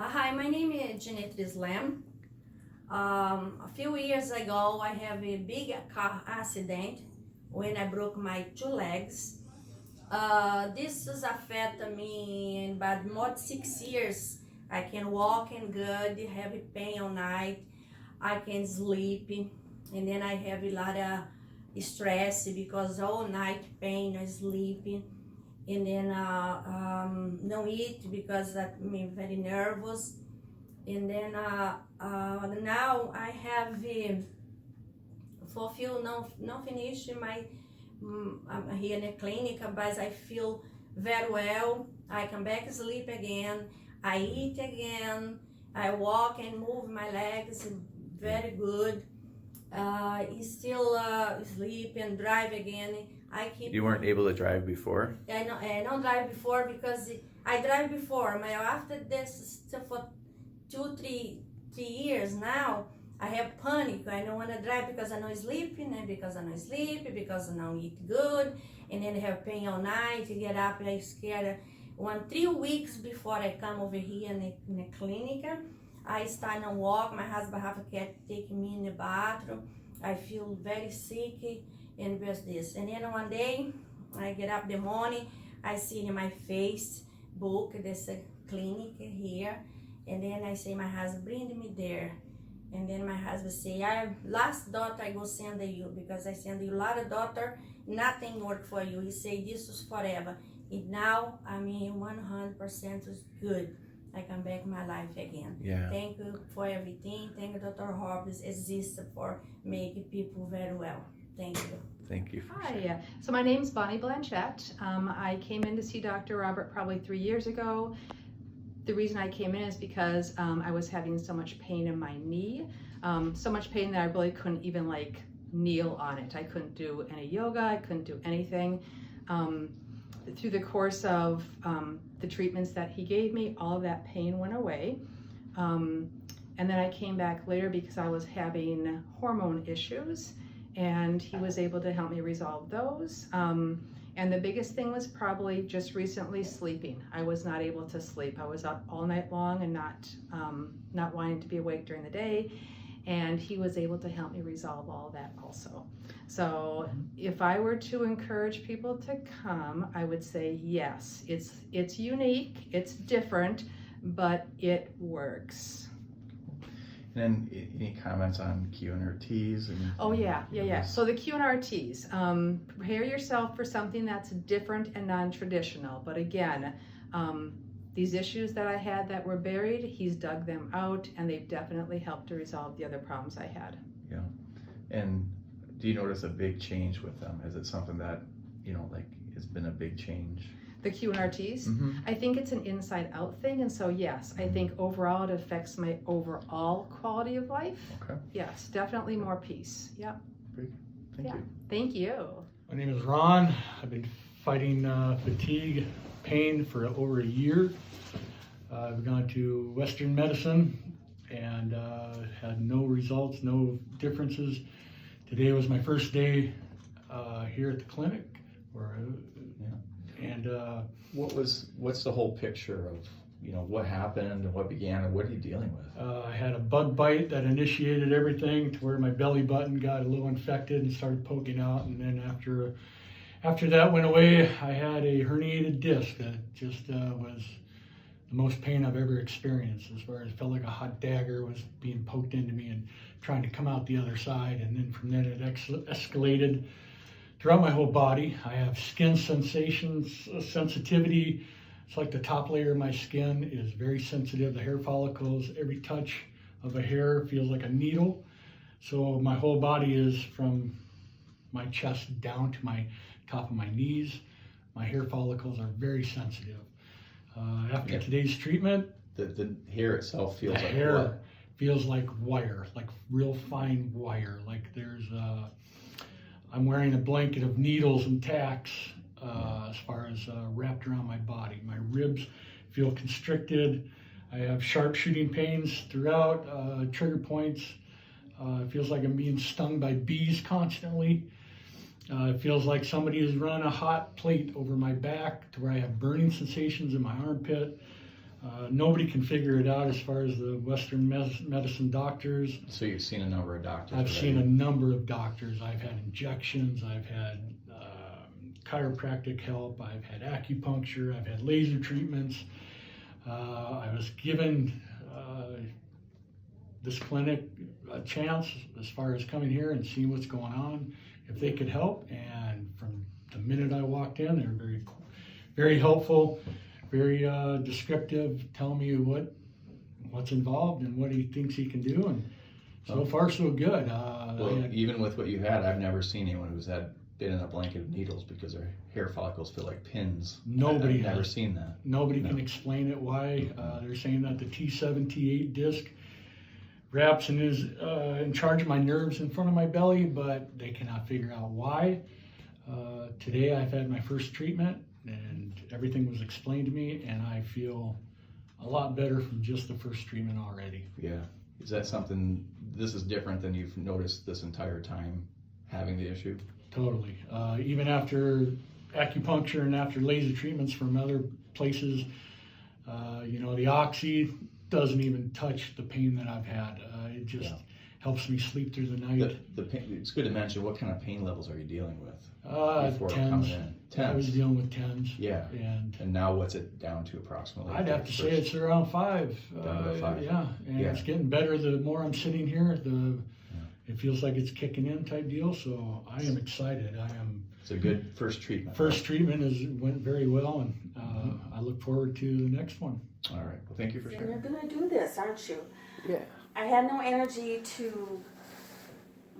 Hi, my name is Jeanette Islam. A few years ago, I have a big car accident when I broke my two legs. This has affected me in about more than 6 years. I can walk and good, have pain all night. I can sleep, and then I have a lot of stress because all night pain, no sleeping, and then no eat because I'm very nervous. And then now I have fulfill no finish my I'm here in the clinic, but I feel very well. I come back sleep again. I eat again. I walk and move my legs very good. Still sleep and drive again. I keep. You weren't able to drive before? I don't drive before because I drive before. My after this for 3 years now, I have panic. I don't want to drive because I don't sleeping, and because I don't sleep, because I don't eat good, and then I have pain all night. You get up, I'm scared. 3 weeks before I come over here in the clinic, I start to walk. My husband have to take me in the bathroom. I feel very sick, and just this. And then one day, I get up in the morning, I see in my Facebook this clinic here, and then I say, my husband, bring me there. And then my husband say, last doctor I go send you because I send you a lot of doctor, nothing work for you. He say, this is forever. And now, 100% is good. I come back my life again. Yeah. Thank you for everything. Thank you, Dr. Hobbs exists for making people very well. Thank you. Thank you. Hi, so my name's Bonnie Blanchette. I came in to see Dr. Robert probably 3 years ago. The reason I came in is because I was having so much pain in my knee, so much pain that I really couldn't even kneel on it. I couldn't do any yoga, I couldn't do anything. Through the course of the treatments that he gave me, all of that pain went away. And then I came back later because I was having hormone issues, and he was able to help me resolve those. And the biggest thing was probably just recently sleeping. I was not able to sleep. I was up all night long and not wanting to be awake during the day. And he was able to help me resolve all that also. So if I were to encourage people to come, I would say yes. It's unique, it's different, but it works. And then any comments on QNRTs? Oh yeah. So the QNRTs, prepare yourself for something that's different and non-traditional. But again, these issues that I had that were buried, he's dug them out, and they've definitely helped to resolve the other problems I had. Yeah. And do you notice a big change with them? Is it something that, has been a big change? The QNRTs, Mm-hmm. I think it's an inside out thing, and so yes, I think overall it affects my overall quality of life. Okay. Yes, definitely more peace. Yep. Great. Thank you. Thank you. My name is Ron. I've been fighting fatigue, pain for over a year. I've gone to Western medicine and had no results, no differences. Today was my first day here at the clinic. And what's the whole picture of what happened and what began and what are you dealing with? I had a bug bite that initiated everything to where my belly button got a little infected and started poking out, and then after that went away, I had a herniated disc that just was the most pain I've ever experienced, as far as it felt like a hot dagger was being poked into me and trying to come out the other side. And then from then it escalated throughout my whole body. I have skin sensations, sensitivity. It's like the top layer of my skin is very sensitive. The hair follicles, every touch of a hair feels like a needle. So my whole body is from my chest down to my top of my knees. My hair follicles are very sensitive. After today's treatment, The hair itself feels like hair what? feels like wire, like real fine wire. Like I'm wearing a blanket of needles and tacks as far as wrapped around my body. My ribs feel constricted. I have sharp shooting pains throughout, trigger points. It feels like I'm being stung by bees constantly. It feels like somebody has run a hot plate over my back to where I have burning sensations in my armpit. Nobody can figure it out as far as the Western medicine doctors. So you've seen a number of doctors. I've seen a number of doctors. I've had injections. I've had chiropractic help. I've had acupuncture. I've had laser treatments. I was given this clinic a chance as far as coming here and seeing what's going on, if they could help. And from the minute I walked in, they were very helpful, very descriptive, telling me what's involved and what he thinks he can do. And so far, so good. Even with what you had, I've never seen anyone who's been in a blanket of needles because their hair follicles feel like pins. Nobody I've never has. seen that. Nobody can explain it why. They're saying that the T7, T8 disc wraps and is in charge of my nerves in front of my belly, but they cannot figure out why. Today I've had my first treatment and everything was explained to me, and I feel a lot better from just the first treatment already. Yeah. Is that something, this is different than you've noticed this entire time having the issue? Totally. Even after acupuncture and after laser treatments from other places, the oxy doesn't even touch the pain that I've had. It just helps me sleep through the night. The pain, it's good to mention, what kind of pain levels are you dealing with? Before Tens. coming in? I was 10s. dealing with tens. Yeah. And now what's it down to approximately? I'd have to say it's around 5. Down to 5. Yeah, and Yeah. it's getting better the more I'm sitting here. It feels like it's kicking in type deal. So I am excited. It's a good first treatment. First treatment went very well, and I look forward to the next one. All right. Well, thank you for sharing. You're gonna do this, aren't you? Yeah. I had no energy to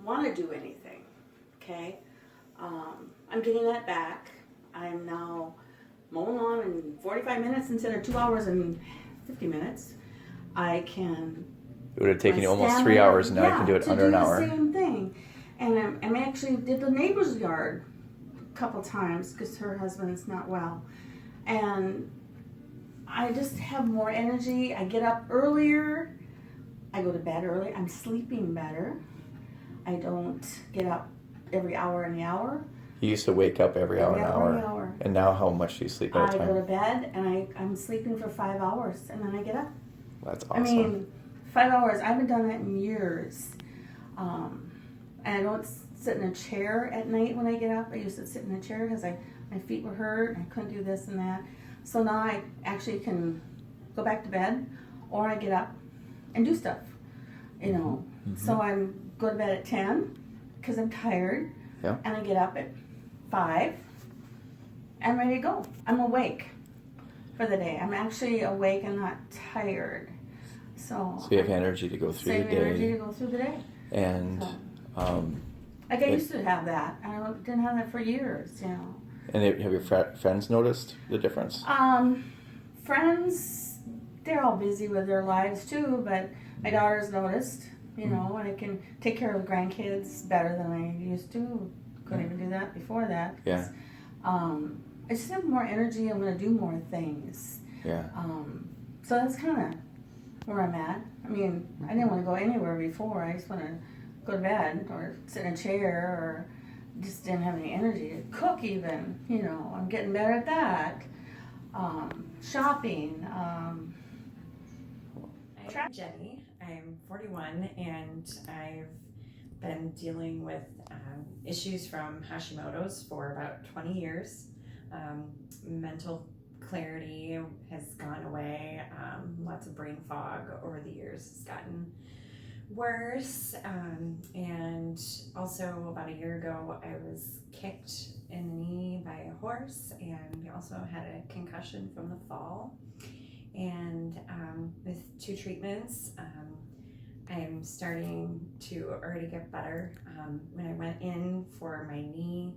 want to do anything. Okay, I'm getting that back. I'm now mowing lawn in 45 minutes instead of 2 hours and 50 minutes. I can. It would have taken you almost stand 3 there, hours, and now you can do it under an hour. To do the same thing, and I'm actually did the neighbor's yard a couple times because her husband's not well, and I just have more energy. I get up earlier. I go to bed early. I'm sleeping better. I don't get up every hour and the hour. You used to wake up every hour and hour. And now how much do you sleep at a I go to time? bed and I'm sleeping for 5 hours and then I get up. That's awesome. I mean, 5 hours. I haven't done that in years. And I don't sit in a chair at night when I get up. I used to sit in a chair because my feet were hurt. I couldn't do this and that. So now I actually can go back to bed, or I get up and do stuff. So I go to bed at 10 because I'm tired. Yeah. And I get up at 5. I'm ready to go. I'm awake for the day. I'm actually awake and not tired. So you have energy to go through the save energy day. to go through the day. And Like I used to have that. I didn't have that for years, and have your friends noticed the difference? Friends, they're all busy with their lives too, but my daughter's noticed, and I can take care of the grandkids better than I used to. Couldn't even do that before that. Yeah. I just have more energy. I'm going to do more things. Yeah. So that's kind of where I'm at. I mean, I didn't want to go anywhere before. I just want to go to bed or sit in a chair, or just didn't have any energy to cook even. I'm getting better at that. Shopping. I'm Jenny. I'm 41 and I've been dealing with issues from Hashimoto's for about 20 years. Mental clarity has gone away. Lots of brain fog over the years has gotten worse. And also about a year ago, I was kicked in the knee by a horse, and we also had a concussion from the fall. And with 2 treatments, I'm starting to already get better. When I went in for my knee,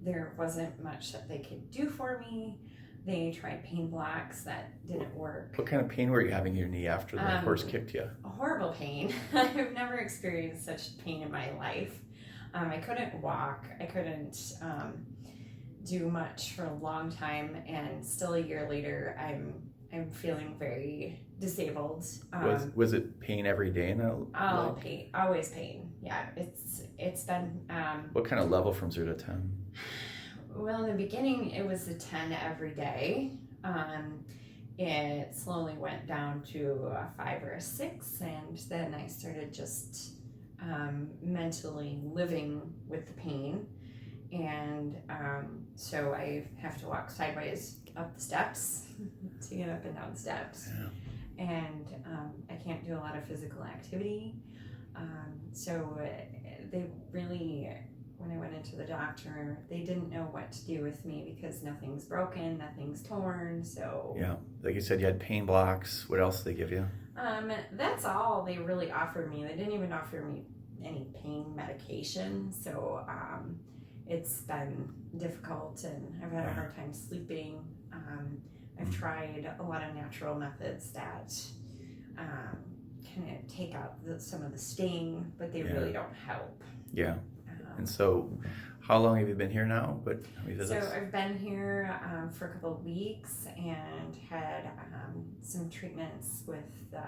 there wasn't much that they could do for me. They tried pain blocks that didn't work. What kind of pain were you having in your knee after the horse kicked you? A horrible pain. I've never experienced such pain in my life. I couldn't walk. I couldn't do much for a long time, and still a year later, I'm feeling very disabled. Was it pain every day now? Pain, always pain. Yeah, it's been. What kind of level from 0 to 10? Well, in the beginning, it was a 10 every day, it slowly went down to a 5 or a 6, and then I started just mentally living with the pain. And so I have to walk sideways up the steps to get up and down the steps. Yeah. And I can't do a lot of physical activity. So they really, when I went into the doctor, they didn't know what to do with me because nothing's broken, nothing's torn. So Yeah. Like you said, you had pain blocks. What else did they give you? that's all they really offered me. They didn't even offer me any pain medication. So it's been difficult, and I've had a hard time sleeping. I've tried a lot of natural methods that kind of take out some of the sting, but they really don't help. Yeah. And so, how long have you been here now? How many So visits? I've been here for a couple of weeks and had some treatments with the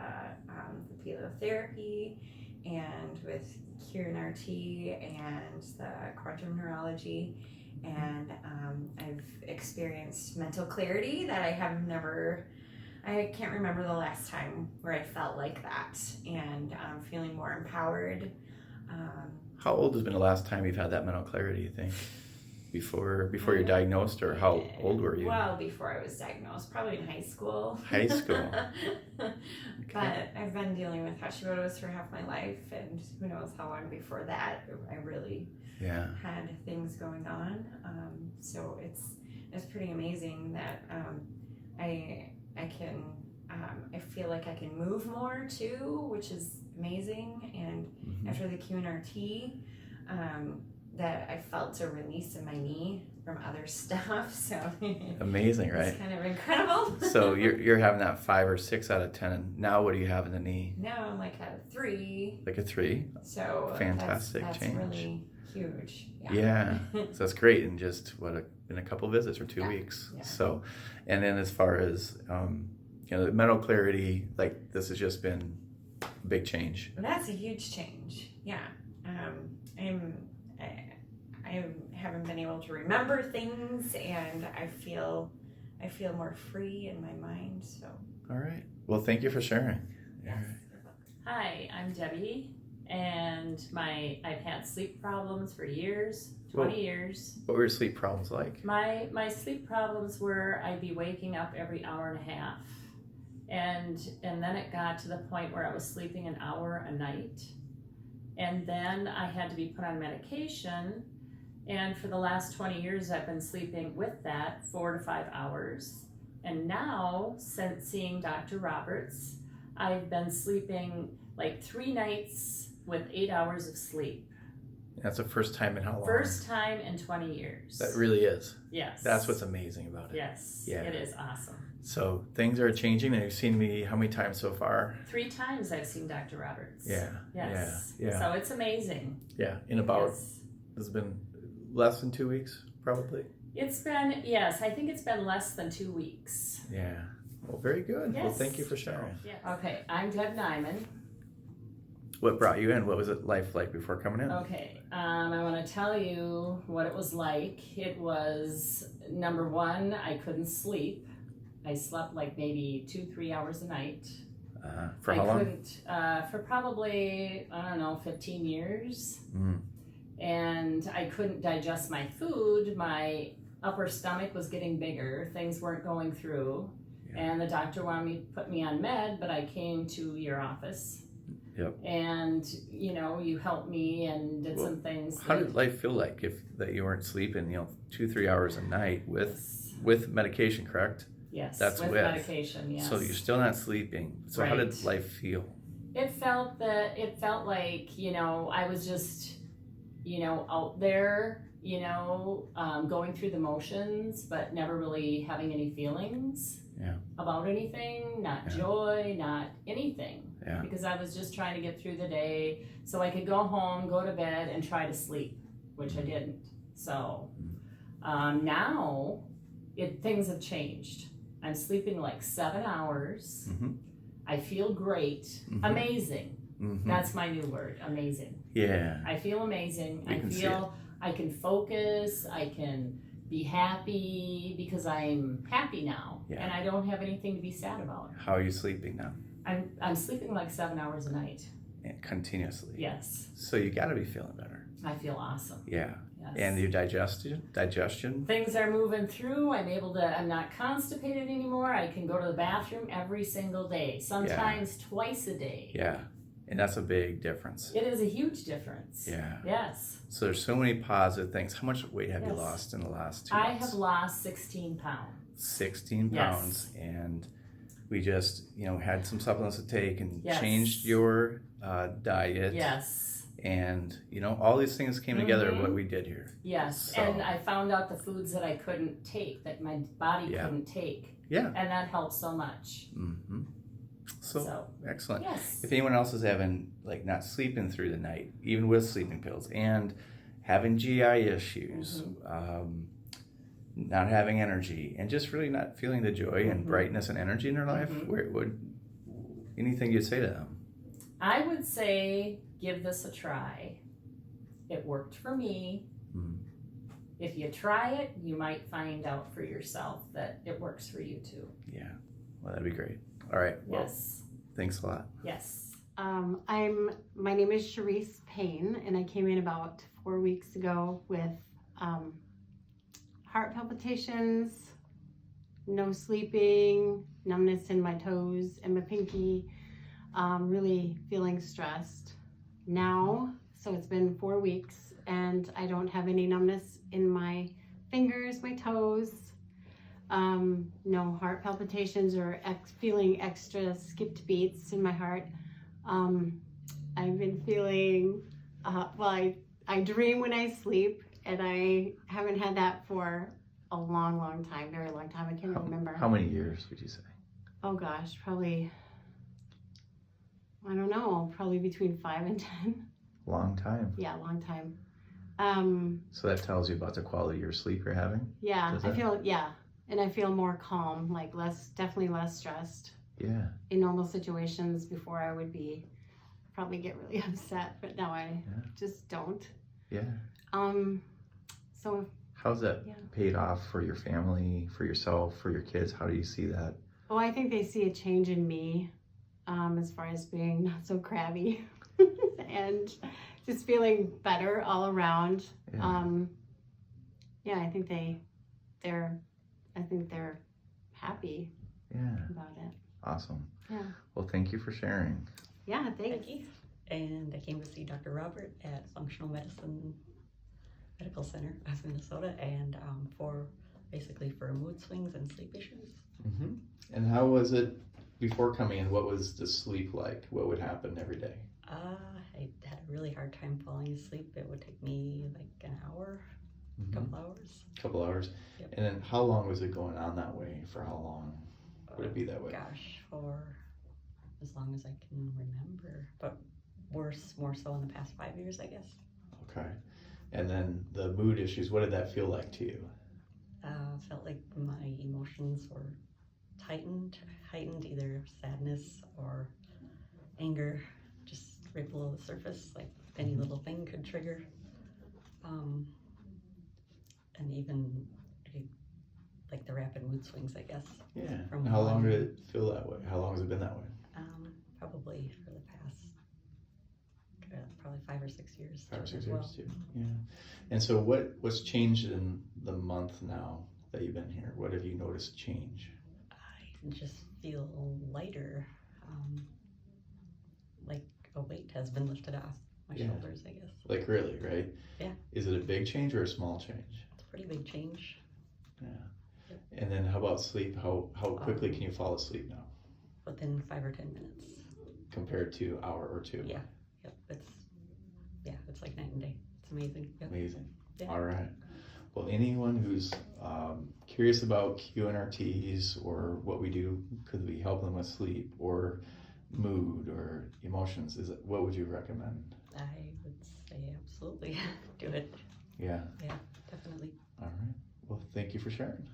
paleotherapy and with Kieran RT and the quantum neurology, and I've experienced mental clarity that I can't remember the last time where I felt like that, and I'm feeling more empowered. How old has been the last time you've had that mental clarity, you think? Before you're diagnosed, or how old were you? Well, before I was diagnosed, probably in high school. High school. But I've been dealing with Hashimoto's for half my life, and who knows how long before that I really Yeah. had things going on. So it's pretty amazing that I can I feel like I can move more too, which is amazing. And after the QNRT, that I felt a release in my knee from other stuff. So Amazing, right? it's kind of incredible. So you're having that 5 or 6 out of 10. And now what do you have in the knee? Now I'm like at a 3. Like a 3? So Fantastic that's change. really huge. Yeah. So that's great in just in a couple visits or 2 Yeah. weeks. Yeah. So, and then as far as the mental clarity, like this has just been a big change. That's a huge change. Yeah. I haven't been able to remember things, and I feel more free in my mind. So. All right. Well, thank you for sharing. Yes. Hi, I'm Debbie, and I've had sleep problems for years, 20 years. What were your sleep problems like? My sleep problems were I'd be waking up every hour and a half, and then it got to the point where I was sleeping an hour a night, and then I had to be put on medication. And for the last 20 years, I've been sleeping with that 4 to 5 hours. And now, since seeing Dr. Roberts, I've been sleeping like 3 nights with 8 hours of sleep. That's the first time in how long? First time in 20 years. That really is. Yes. That's what's amazing about it. Yes. Yeah. It is awesome. So things are changing, and you've seen me how many times so far? 3 times I've seen Dr. Roberts. Yeah. Yes. Yeah. So it's amazing. Yeah. In about, Yes. it's been less than 2 weeks, probably. It's been, yes, I think it's been less than 2 weeks. Yeah. Well, very good. Well, Yes. thank you for sharing. Yes. Okay, I'm Deb Nyman. What brought you in? What was it life like before coming in? Okay, I want to tell you what it was like. It was, number one, I couldn't sleep. I slept like maybe 2-3 hours a night. For how long? I couldn't, for probably, 15 years. Mm. And I couldn't digest my food. My upper stomach was getting bigger. Things weren't going through. Yeah. And the doctor wanted me to put me on med, but I came to your office. Yep. And, you helped me and did some things. How did life feel like that you weren't sleeping, 2-3 hours a night with medication, correct? Yes, That's with with. medication, yes. So you're still not sleeping. So how did Right. life feel? It felt like, I was just, out there, going through the motions, but never really having any feelings about anything, not joy, not anything. Yeah. Because I was just trying to get through the day so I could go home, go to bed, and try to sleep, which I didn't. So now things have changed. I'm sleeping like 7 hours. Mhm. I feel great. Mhm. Amazing. Mm-hmm. That's my new word, amazing. Yeah. I feel amazing. You I can see feel I can focus. I can be happy because I'm happy now. Yeah. And I don't have anything to be sad about. How are you sleeping now? I'm sleeping like 7 hours a night. And continuously. Yes. So you got to be feeling better. I feel awesome. Yeah. Yes. And your digestion. Things are moving through. I'm not constipated anymore. I can go to the bathroom every single day, sometimes twice a day. Yeah. And that's a big difference. It is a huge difference. Yeah. Yes. So there's so many positive things. How much weight have you Yes. lost in the last 2 I months? have lost 16 pounds. 16 Yes. pounds. And we just, had some supplements to take and Yes. changed your diet. Yes. And, all these things came together, Mhm. what we did here. Yes. So- And I found out the foods that I couldn't take, that my body Yeah. couldn't take. Yeah. And that helped so much. hmm So, excellent. Yes. If anyone else is having, not sleeping through the night, even with sleeping pills, and having GI issues, not having energy, and just really not feeling the joy and brightness and energy in their life, where would anything you'd say to them? I would say give this a try. It worked for me. Mhm. If you try it, you might find out for yourself that it works for you too. Yeah. Well, that'd be great. All right. Well, Yes. thanks a lot. Yes. My name is Sharice Payne, and I came in about 4 weeks ago with heart palpitations, no sleeping, numbness in my toes and my pinky, really feeling stressed. Now, so it's been 4 weeks, and I don't have any numbness in my fingers, my toes, no heart palpitations or feeling extra skipped beats in my heart. I've been feeling, I dream when I sleep, and I haven't had that for a long time, very long time. I can't remember. How many years would you say? Oh gosh, probably, I don't know, probably between 5 and 10. Long time. Yeah, long time. So that tells you about the quality of your sleep you're having? Yeah, Does I that- feel, and I feel more calm, definitely less stressed. Yeah. In normal situations before I would probably get really upset, but now I just don't. Yeah. So How's that Yeah. paid off for your family, for yourself, for your kids? How do you see that? I think they see a change in me, as far as being not so crabby and just feeling better all around. Yeah. I think they're happy Yeah. about it. Awesome. Yeah. Well, thank you for sharing. Yeah, thanks. Becky, and I came to see Dr. Robert at Functional Medicine Medical Center of Minnesota, and basically for mood swings and sleep issues. Mm-hmm. And how was it before coming in? What was the sleep like? What would happen every day? I had a really hard time falling asleep. It would take me like an hour, Mhm. a couple hours. Couple hours. Yep. And then how long was it going on that way? For how long would it be that way? Gosh, for as long as I can remember, but worse, more so in the past 5 years, I guess. Okay. And then the mood issues, what did that feel like to you? Felt like my emotions were heightened, either sadness or anger, just right below the surface, like any little thing could trigger. And even like the rapid mood swings, I guess. Yeah. From And how long one- did it feel that way? How long has it been that way? Probably for the past, probably 5 or 6 years. 5 or 6 as years well. too. Yeah. And so what's changed in the month now that you've been here? What have you noticed change? I just feel lighter, like a weight has been lifted off my Yeah. shoulders, I guess. Like really, right? Yeah. Is it a big change or a small change? It's a pretty big change. Yeah. Yep. And then how about sleep? How quickly can you fall asleep now Within 5 or 10 minutes. compared to hour or two? Yeah. Yep. It's like night and day. It's amazing. Yep. Amazing. Yeah. All right. Well, anyone who's curious about QNRTs or what we do, could we help them with sleep or mood or emotions? What would you recommend? I would say absolutely do it. Yeah. Yeah, definitely. All right. Well, thank you for sharing.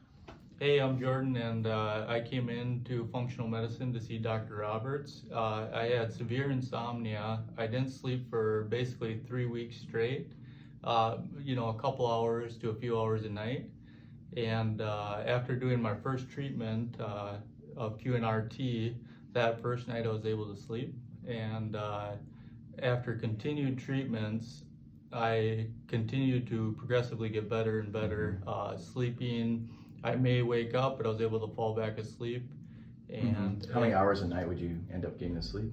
Hey, I'm Jordan, and I came into functional medicine to see Dr. Roberts. I had severe insomnia. I didn't sleep for basically 3 weeks straight, a couple hours to a few hours a night. And after doing my first treatment of QNRT, that first night I was able to sleep. And after continued treatments, I continued to progressively get better and better. Sleeping, I may wake up, but I was able to fall back asleep. And how many hours a night would you end up getting to sleep?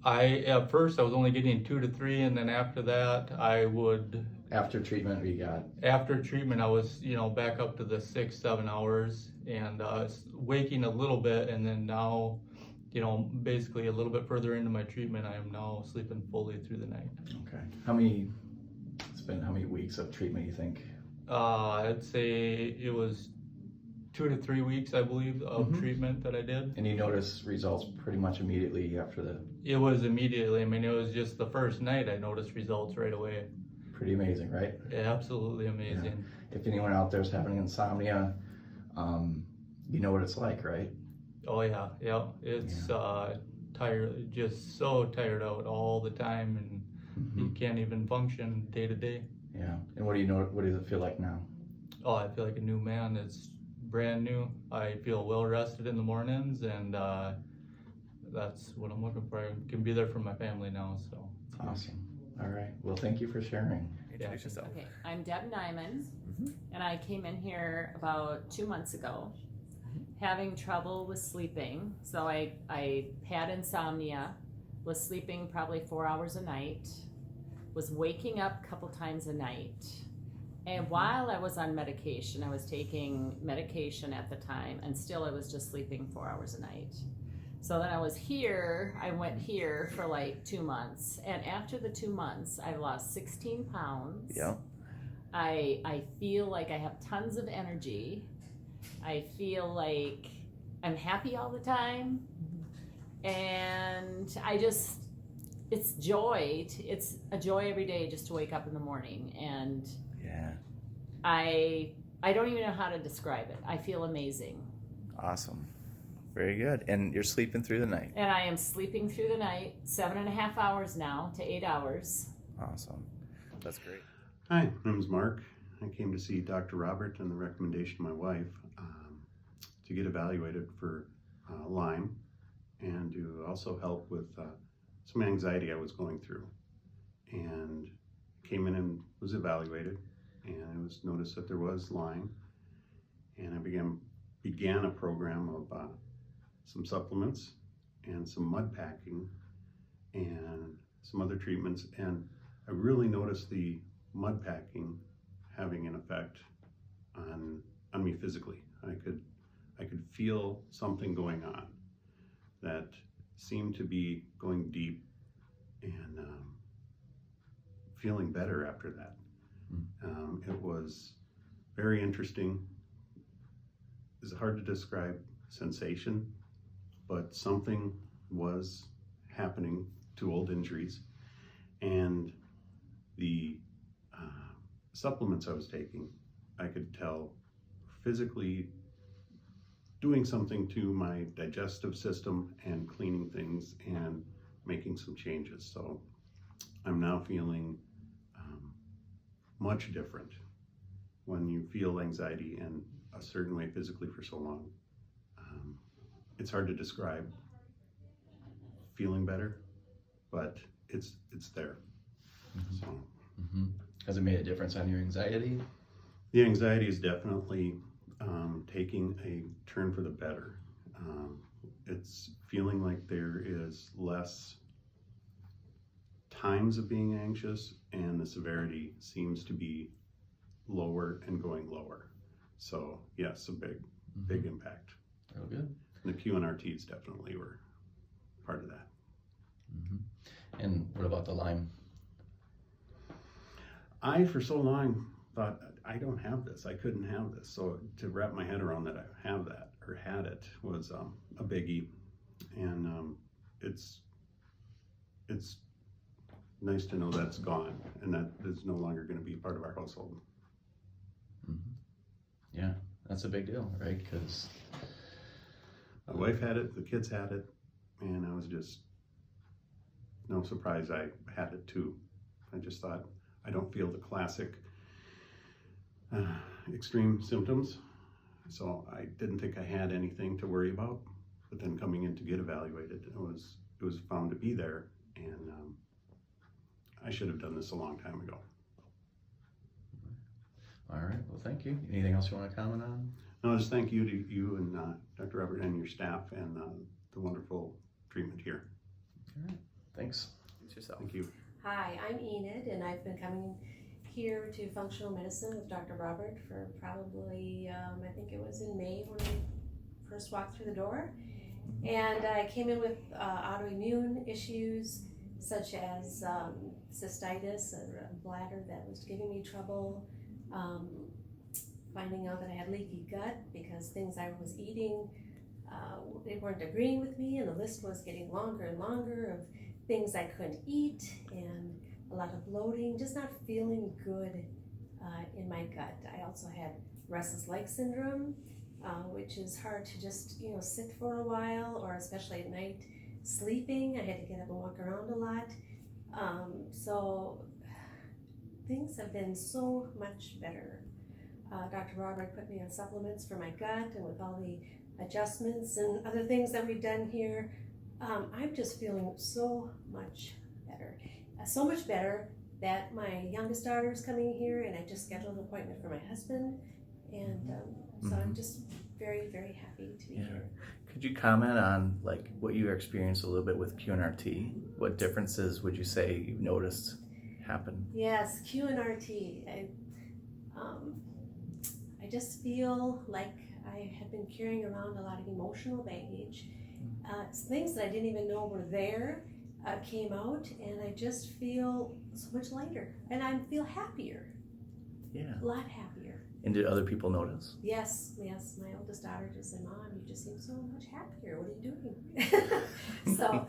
At first I was only getting 2 to 3, and then after that I would. After treatment, After treatment, I was, back up to the 6-7 hours, and waking a little bit, and then now, basically a little bit further into my treatment, I am now sleeping fully through the night. Okay. It's been how many weeks of treatment, you think? I'd say it was 2 to 3 weeks, I believe, of treatment that I did. And you noticed results pretty much immediately after the... It was immediately. I mean, it was just the first night I noticed results right away. Pretty amazing, right? Yeah, absolutely amazing. Yeah. If anyone out there is having insomnia, you know what it's like, right? Oh yeah, it's tired, just so tired out all the time, and you can't even function day to day. Yeah. And what does it feel like now? Oh, I feel like a new man. It's brand new. I feel well rested in the mornings, and that's what I'm looking for. I can be there for my family now, so. Awesome. All right. Well, thank you for sharing. Introduce yourself. Okay, I'm Deb Nyman, and I came in here about 2 months ago, having trouble with sleeping. So I had insomnia, was sleeping probably 4 hours a night, was waking up a couple times a night. And while I was on medication, I was taking medication at the time, and still I was just sleeping 4 hours a night. So then I went here for like 2 months. And after the 2 months, I lost 16 pounds. Yeah. I feel like I have tons of energy. I feel like I'm happy all the time. And it's joy. It's a joy every day just to wake up in the morning. And yeah, I don't even know how to describe it. I feel amazing. Awesome. Very good. And you're sleeping through the night? And I am sleeping through the night, 7.5 hours now to 8 hours. Awesome. That's great. Hi, my name's Mark. I came to see Dr. Robert on the recommendation of my wife to get evaluated for Lyme and to also help with some anxiety I was going through. And came in and was evaluated, and it was noticed that there was Lyme. And I began a program of some supplements and some mud packing and some other treatments, and I really noticed the mud packing having an effect on me physically. I could feel something going on that seemed to be going deep, and feeling better after that. It was very interesting. It's hard to describe sensation, but something was happening to old injuries, and the supplements I was taking, I could tell physically doing something to my digestive system and cleaning things and making some changes. So I'm now feeling much different. When you feel anxiety in a certain way physically for so long, it's hard to describe feeling better, but it's there. So has it made a difference on your anxiety? The anxiety is definitely taking a turn for the better. It's feeling like there is less times of being anxious, and the severity seems to be lower and going lower. So yes, a big impact. Real good. And the QNRTs definitely were part of that. And what about the Lyme? I, for so long, thought, I don't have this. I couldn't have this. So to wrap my head around that I have that or had it was a biggie. And it's nice to know that's gone and that it's no longer going to be part of our household. Yeah, that's a big deal, right? Because my wife had it, the kids had it, and I was just no surprise I had it too. I just thought, I don't feel the classic extreme symptoms, So I didn't think I had anything to worry about, but then coming in to get evaluated, it was found to be there, and I should have done this a long time ago. All right, well, thank you. Anything else you want to comment on? No, just thank you to you and Dr. Robert and your staff and the wonderful treatment here. All right, thanks. It's yourself. Thank you. Hi, I'm Enid, and I've been coming here to functional medicine with Dr. Robert for probably, I think it was in May when I first walked through the door. And I came in with autoimmune issues such as cystitis, a bladder that was giving me trouble, finding out that I had leaky gut because things I was eating, they weren't agreeing with me, and the list was getting longer and longer of things I couldn't eat, and a lot of bloating, just not feeling good in my gut. I also had restless leg syndrome, which is hard to just, sit for a while, or especially at night sleeping. I had to get up and walk around a lot. So things have been so much better. Dr. Robert put me on supplements for my gut, and with all the adjustments and other things that we've done here, I'm just feeling so much better. So much better that my youngest daughter is coming here, and I just scheduled an appointment for my husband, and so I'm just very, very happy to be here. Could you comment on like what you experienced a little bit with QNRT? What differences would you say you've noticed happen? Yes, QNRT. I just feel like I had been carrying around a lot of emotional baggage. Things that I didn't even know were there came out, and I just feel so much lighter, and I feel happier. Yeah. A lot happier. And did other people notice? Yes. My oldest daughter just said, "Mom, you just seem so much happier. What are you doing?" So,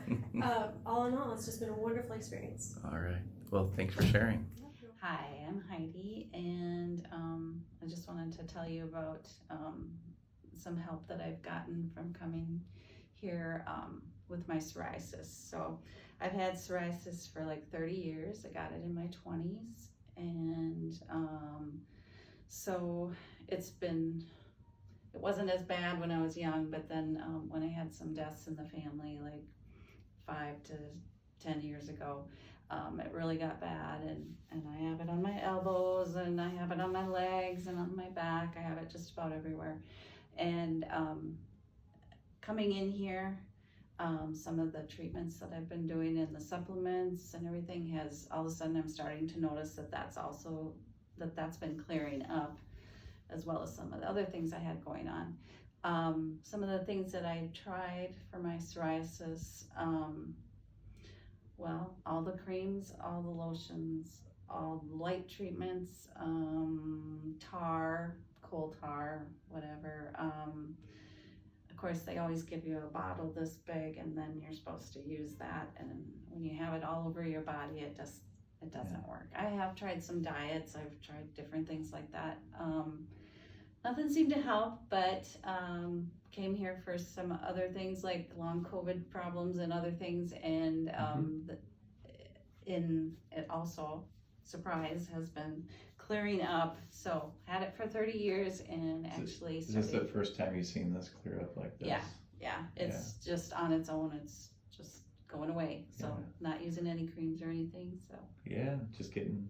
all in all, it's just been a wonderful experience. All right. Well, thanks for sharing. Hi, I'm Heidi, and I just wanted to tell you about some help that I've gotten from coming here with my psoriasis. So I've had psoriasis for like 30 years. I got it in my 20s, and so it wasn't as bad when I was young, but then when I had some deaths in the family, like 5 to 10 years ago, it really got bad, and I have it on my elbows, and I have it on my legs, and on my back. I have it just about everywhere. And coming in here, some of the treatments that I've been doing and the supplements and everything has, all of a sudden I'm starting to notice that's been clearing up, as well as some of the other things I had going on. Some of the things that I tried for my psoriasis, well, all the creams, all the lotions, all the light treatments, tar, coal tar, whatever. Of course, they always give you a bottle this big, and then you're supposed to use that. And when you have it all over your body, it doesn't work. I have tried some diets. I've tried different things like that. Nothing seemed to help, but came here for some other things like long COVID problems and other things, and it also, surprise, has been clearing up. So had it for 30 years, and actually Is this the first time you've seen this clear up like this? Yeah, it's just on its own. It's just going away. So not using any creams or anything. So yeah, just getting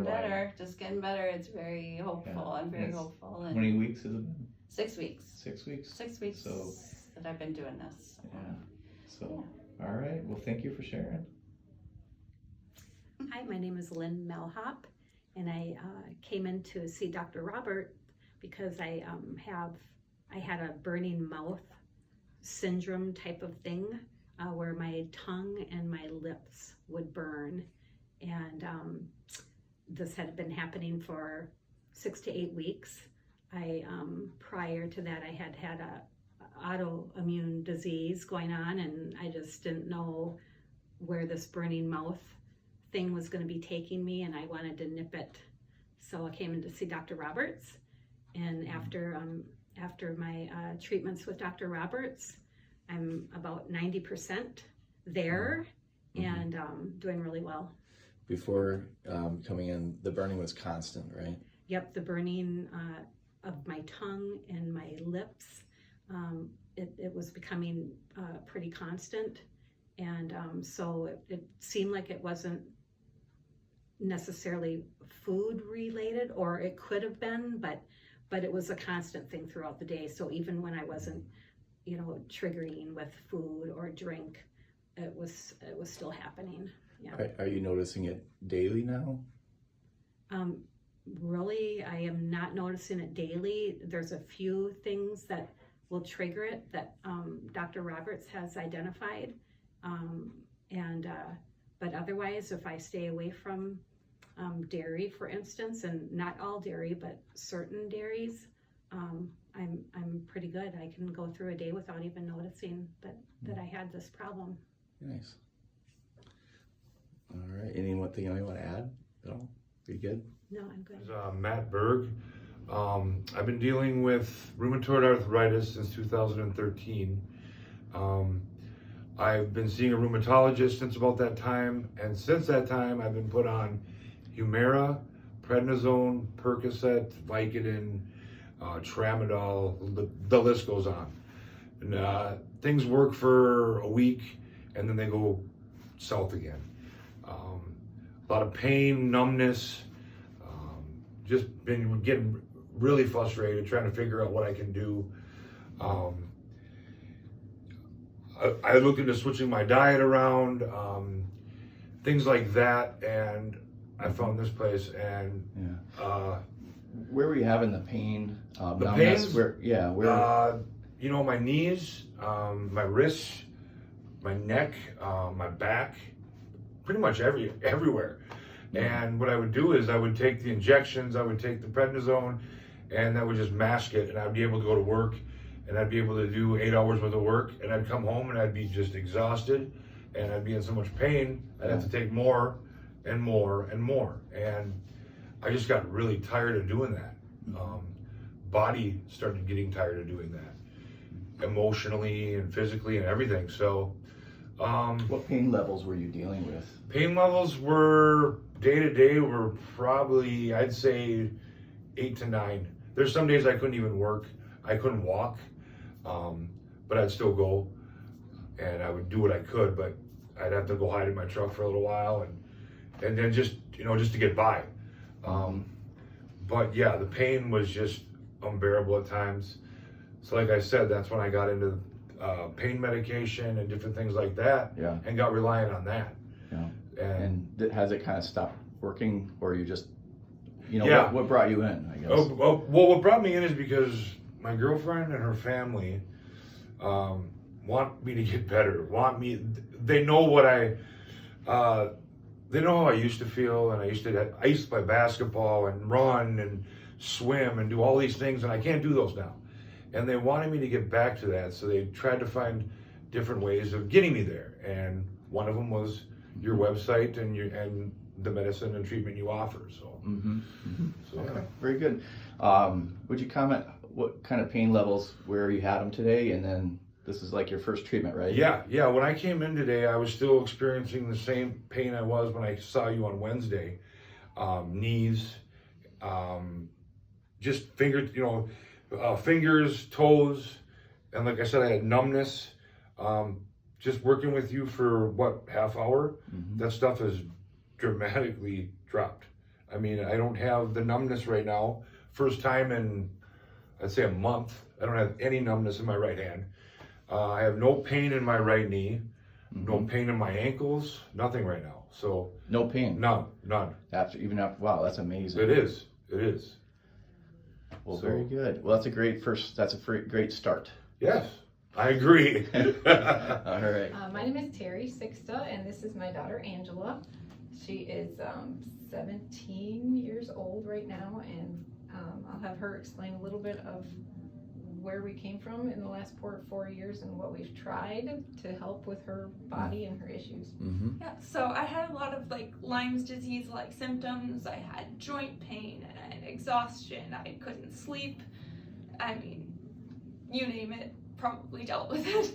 better. Just getting better. It's very hopeful. I'm very hopeful. And how many weeks has it been? 6 weeks. 6 weeks. 6 weeks. So that I've been doing this. All right. Well, thank you for sharing. Hi, my name is Lynn Melhop, and I came in to see Dr. Robert because I had a burning mouth syndrome type of thing where my tongue and my lips would burn, and this had been happening for 6 to 8 weeks. Prior to that, I had a autoimmune disease going on, and I just didn't know where this burning mouth thing was going to be taking me, and I wanted to nip it. So I came in to see Dr. Roberts, and after my treatments with Dr. Roberts, I'm about 90% there, and doing really well. Before coming in, the burning was constant, right? Yep, the burning my tongue and my lips. It was becoming pretty constant, and so it seemed like it wasn't necessarily food related, or it could have been, but it was a constant thing throughout the day. So even when I wasn't, triggering with food or drink, it was still happening. Yeah. Are you noticing it daily now? Really, I am not noticing it daily. There's a few things that will trigger it that Dr. Roberts has identified, but otherwise, if I stay away from dairy, for instance, and not all dairy, but certain dairies, I'm pretty good. I can go through a day without even noticing that I had this problem. Nice. All right. Anything you want to add at all? Are you good? No, I'm good. Matt Berg. I've been dealing with rheumatoid arthritis since 2013. I've been seeing a rheumatologist since about that time, and since that time I've been put on Humira, prednisone, Percocet, Vicodin, Tramadol, the list goes on. And things work for a week and then they go south again. A lot of pain, numbness, just been getting really frustrated trying to figure out what I can do. I looked into switching my diet around, things like that, and I found this place. And where were you having the pain? the pains, where? My knees, my wrists, my neck, my back, pretty much everywhere. And what I would do is I would take the injections, I would take the prednisone, and that would just mask it, and I'd be able to go to work, and I'd be able to do 8 hours worth of work, and I'd come home and I'd be just exhausted, and I'd be in so much pain, I'd have to take more and more and more. And I just got really tired of doing that. Body started getting tired of doing that, emotionally and physically and everything. So what pain levels were you dealing with? Pain levels were day to day were probably, I'd say, 8 to 9. There's some days I couldn't even work. I couldn't walk, but I'd still go, and I would do what I could, but I'd have to go hide in my truck for a little while, and then just to get by. But yeah, the pain was just unbearable at times. So like I said, that's when I got into pain medication and different things like that, and got reliant on that. And has it kind of stopped working, or you just, Yeah. what brought you in, I guess? Well, what brought me in is because my girlfriend and her family want me to get better. They know what they know how I used to feel, and I used to play basketball and run and swim and do all these things, and I can't do those now. And they wanted me to get back to that, so they tried to find different ways of getting me there. And one of them was your website and the medicine and treatment you offer. So, Okay, very good. Would you comment what kind of pain levels, where you had them today, and then this is like your first treatment, right? Yeah. When I came in today, I was still experiencing the same pain I was when I saw you on Wednesday. Knees, just fingers, fingers, toes, and like I said, I had numbness. Just working with you for half hour, that stuff has dramatically dropped. I mean, I don't have the numbness right now. First time in, I'd say, a month. I don't have any numbness in my right hand. I have no pain in my right knee, no pain in my ankles, nothing right now. So no pain. None. Wow, that's amazing. It is. Well, very good. Well, that's a great great start. Yes, I agree. All right. My name is Terry Sixta, and this is my daughter Angela. She is 17 years old right now, and I'll have her explain a little bit of where we came from in the last 4 years and what we've tried to help with her body and her issues. Yeah, so I had a lot of Lyme's disease like symptoms. I had joint pain and exhaustion. I couldn't sleep. I mean, you name it, probably dealt with it.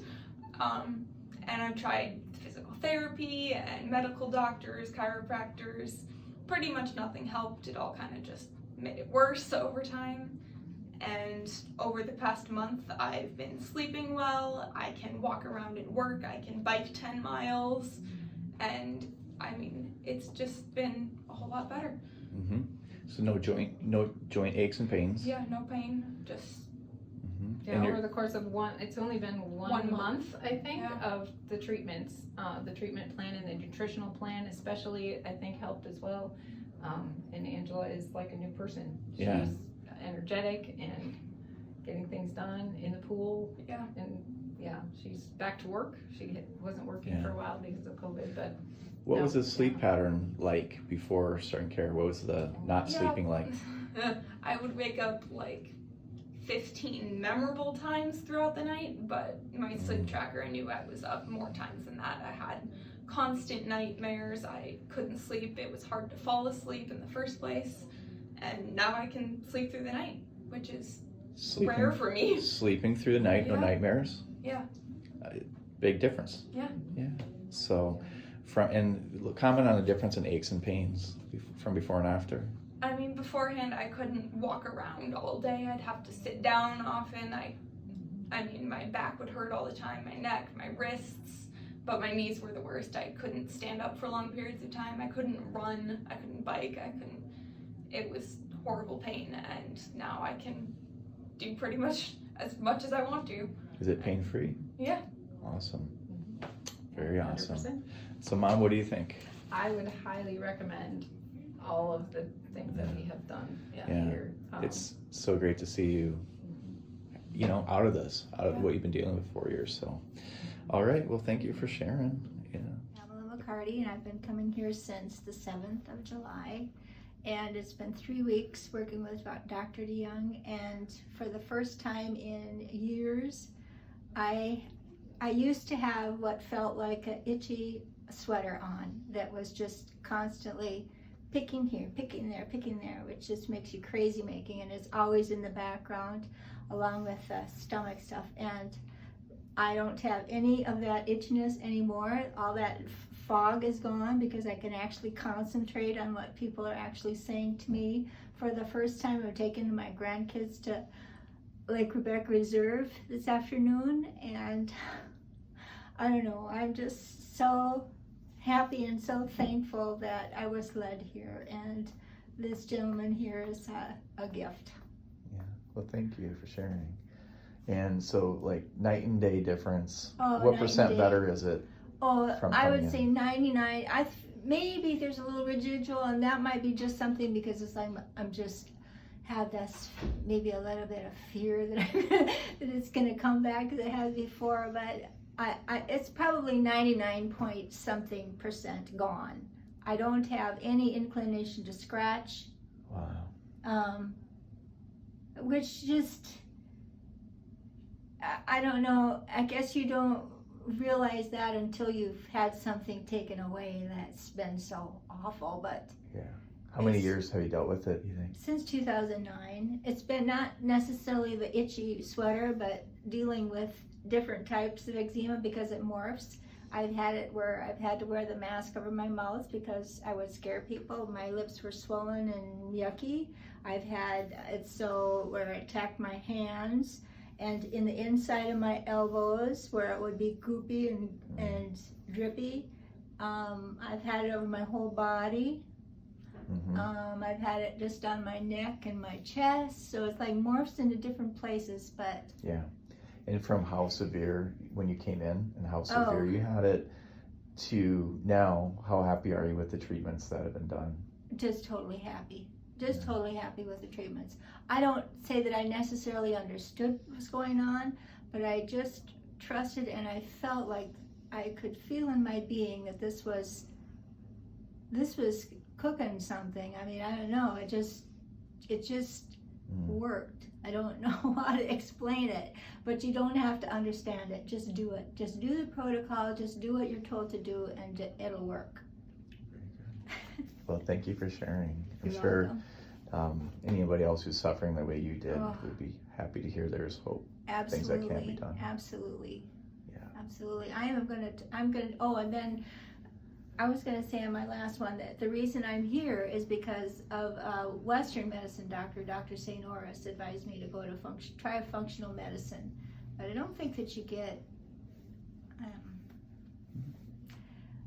And I've tried physical therapy and medical doctors, chiropractors. Pretty much nothing helped. It all kind of just made it worse over time. And over the past month, I've been sleeping well. I can walk around and work. I can bike 10 miles. And I mean, it's just been a whole lot better. Mm-hmm. So no joint aches and pains. Yeah, no pain, just. Yeah, over the course of it's only been one month, I think, of the treatments. The treatment plan and the nutritional plan especially, I think, helped as well. And Angela is like a new person. She's energetic and getting things done in the pool. Yeah. And she's back to work. She wasn't working for a while because of COVID, but. What was the sleep pattern like before starting care? What was the not sleeping like? I would wake up like 15 memorable times throughout the night, but my sleep tracker knew I was up more times than that. I had constant nightmares. I couldn't sleep. It was hard to fall asleep in the first place. And now I can sleep through the night, which is rare for me. Sleeping through the night, no nightmares? Yeah. Big difference. Yeah. Yeah. So, comment on the difference in aches and pains from before and after. I mean, beforehand, I couldn't walk around all day. I'd have to sit down often. I mean, my back would hurt all the time, my neck, my wrists, but my knees were the worst. I couldn't stand up for long periods of time. I couldn't run. I couldn't bike. It was horrible pain, and now I can do pretty much as I want to. Is it pain-free? Yeah. Awesome. Very awesome. 100%. So, Mom, what do you think? I would highly recommend all of the things that we have done here. It's so great to see you, out of what you've been dealing with 4 years. So, all right. Well, thank you for sharing. Yeah. Pamela McCarty, and I've been coming here since the 7th of July. And it's been 3 weeks working with Dr. DeYoung. And for the first time in years, I used to have what felt like an itchy sweater on that was just constantly picking here, picking there, which just makes you crazy making, and it's always in the background along with stomach stuff. And I don't have any of that itchiness anymore. All that fog is gone because I can actually concentrate on what people are actually saying to me. For the first time, I've taken my grandkids to Lake Rebecca Reserve this afternoon, and I don't know, I'm just so happy and so thankful that I was led here, and this gentleman here is a gift. Yeah, well, thank you for sharing. And so, like, night and day difference, Oh, what night percent and day. better is it? Oh, from I coming would in? say 99. Maybe there's a little residual, and that might be just something because it's like I'm just have this maybe a little bit of fear that that it's going to come back as it has before, but it's probably 99.something% gone. I don't have any inclination to scratch. Wow. Which just, I don't know, I guess you don't realize that until you've had something taken away that's been so awful, but Yeah. How many years have you dealt with it, you think? since 2009, it's been not necessarily the itchy sweater, but dealing with different types of eczema because it morphs. I've had it where I've had to wear the mask over my mouth because I would scare people. My lips were swollen and yucky. I've had it so where I attacked my hands and in the inside of my elbows where it would be goopy and drippy. I've had it over my whole body. I've had it just on my neck and my chest, so it's like morphs into different places, but Yeah. And from how severe when you came in and how severe you had it to now, how happy are you with the treatments that have been done? just totally happy. Totally happy with the treatments. I don't say that I necessarily understood what was going on, but I just trusted and I felt like I could feel in my being that this was cooking something. I mean, I don't know. It just worked. I don't know how to explain it, but you don't have to understand it. Just do it. Just do the protocol. Just do what you're told to do, and it'll work. Well, thank you for sharing. I'm You're sure welcome. anybody else who's suffering the way you did Oh. would be happy to hear there's hope. Absolutely. Things that can be done. Absolutely. Yeah. Absolutely. I'm gonna, oh, and then I was going to say on my last one that the reason I'm here is because of Western medicine doctor, Dr. St. Oris, advised me to go to try a functional medicine. But I don't think that you get.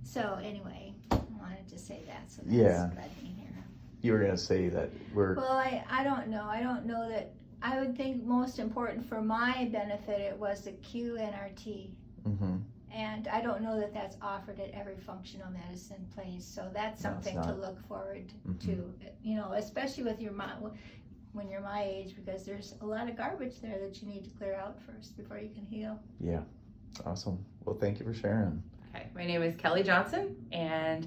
So anyway, I wanted to say that. So that's led me here. You were gonna say that we're. Well, I don't know. I don't know that. I would think most important for my benefit it was the QNRT. Mm-hmm. And I don't know that that's offered at every functional medicine place, so that's something to look forward to. You know, especially with when you're my age, because there's a lot of garbage there that you need to clear out first before you can heal. Yeah, awesome. Well, thank you for sharing. Okay, my name is Kelly Johnson, and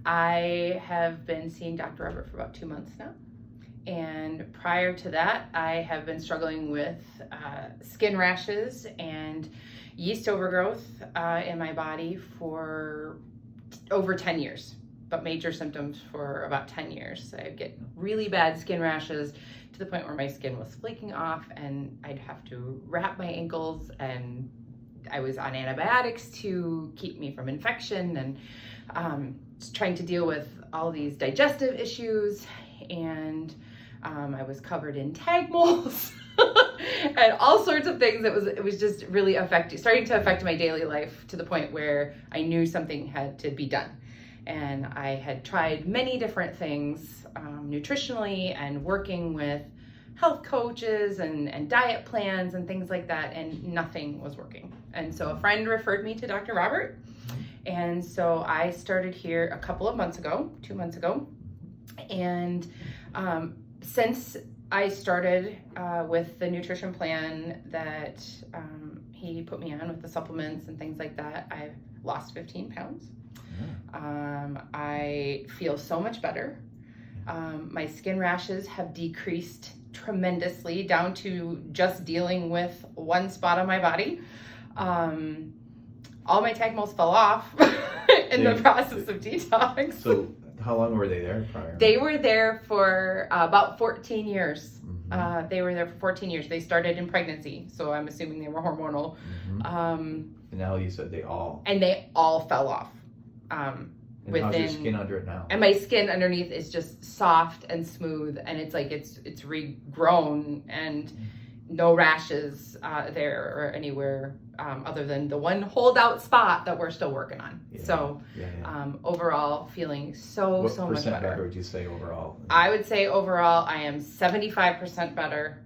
I have been seeing Dr. Robert for about 2 months now. And prior to that, I have been struggling with skin rashes and yeast overgrowth in my body for over 10 years, but major symptoms for about 10 years. I would get really bad skin rashes to the point where my skin was flaking off and I'd have to wrap my ankles, and I was on antibiotics to keep me from infection, and trying to deal with all these digestive issues, and I was covered in tag moles and all sorts of things. It was just really starting to affect my daily life to the point where I knew something had to be done. And I had tried many different things nutritionally and working with health coaches and diet plans and things like that, and nothing was working. And so a friend referred me to Dr. Robert. And so I started here a couple of months ago, 2 months ago. And since I started with the nutrition plan that he put me on with the supplements and things like that, I've lost 15 pounds. I feel so much better. My skin rashes have decreased tremendously down to just dealing with one spot on my body. All my tag moles fell off in the process of detox. So how long were they there prior? They were there for about 14 years. They were there for 14 years. They started in pregnancy, so I'm assuming they were hormonal. And now you said they all. And they all fell off. And how's your skin under it now? And my skin underneath is just soft and smooth, and it's like it's regrown, and no rashes there or anywhere other than the one holdout spot that we're still working on. So overall, feeling so much better. What percent better would you say overall? I would say overall I am 75% better.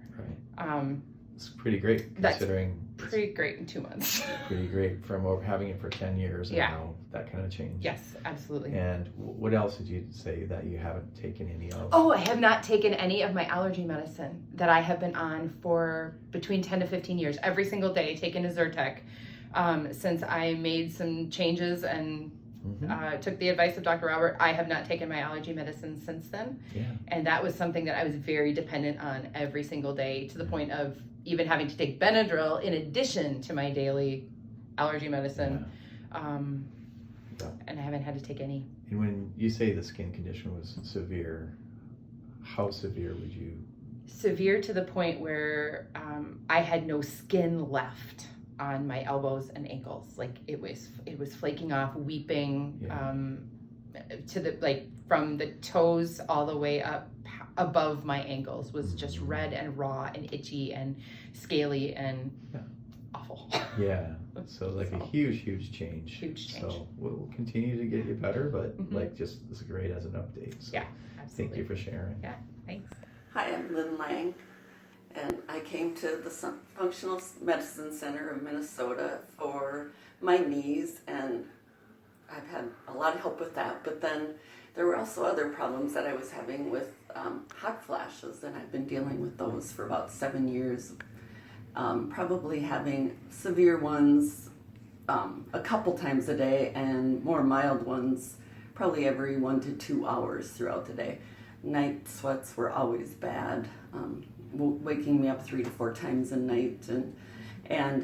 Right. It's pretty great considering. Pretty great in 2 months. Pretty great from having it for 10 years and now that kind of change. Yes, absolutely. And what else did you say that you haven't taken any of? Oh, I have not taken any of my allergy medicine that I have been on for between 10 to 15 years. Every single day, taking a Zyrtec since I made some changes and took the advice of Dr. Robert. I have not taken my allergy medicine since then. Yeah. And that was something that I was very dependent on every single day, to the point of even having to take Benadryl in addition to my daily allergy medicine. And I haven't had to take any. And when you say the skin condition was severe, how severe would you? Severe to the point where I had no skin left on my elbows and ankles. Like it was flaking off, weeping, to the from the toes all the way up above my ankles was just red and raw and itchy and scaly and awful. Yeah. So a huge change. Huge change. So we'll continue to get you better, but just as great as an update. So yeah, absolutely. Thank you for sharing. Yeah, thanks. Hi, I'm Lynn Lang, and I came to the Functional Medicine Center of Minnesota for my knees, and I've had a lot of help with that. But then there were also other problems that I was having with hot flashes, and I've been dealing with those for about 7 years. Probably having severe ones a couple times a day, and more mild ones probably every 1 to 2 hours throughout the day. Night sweats were always bad, waking me up 3 to 4 times a night, and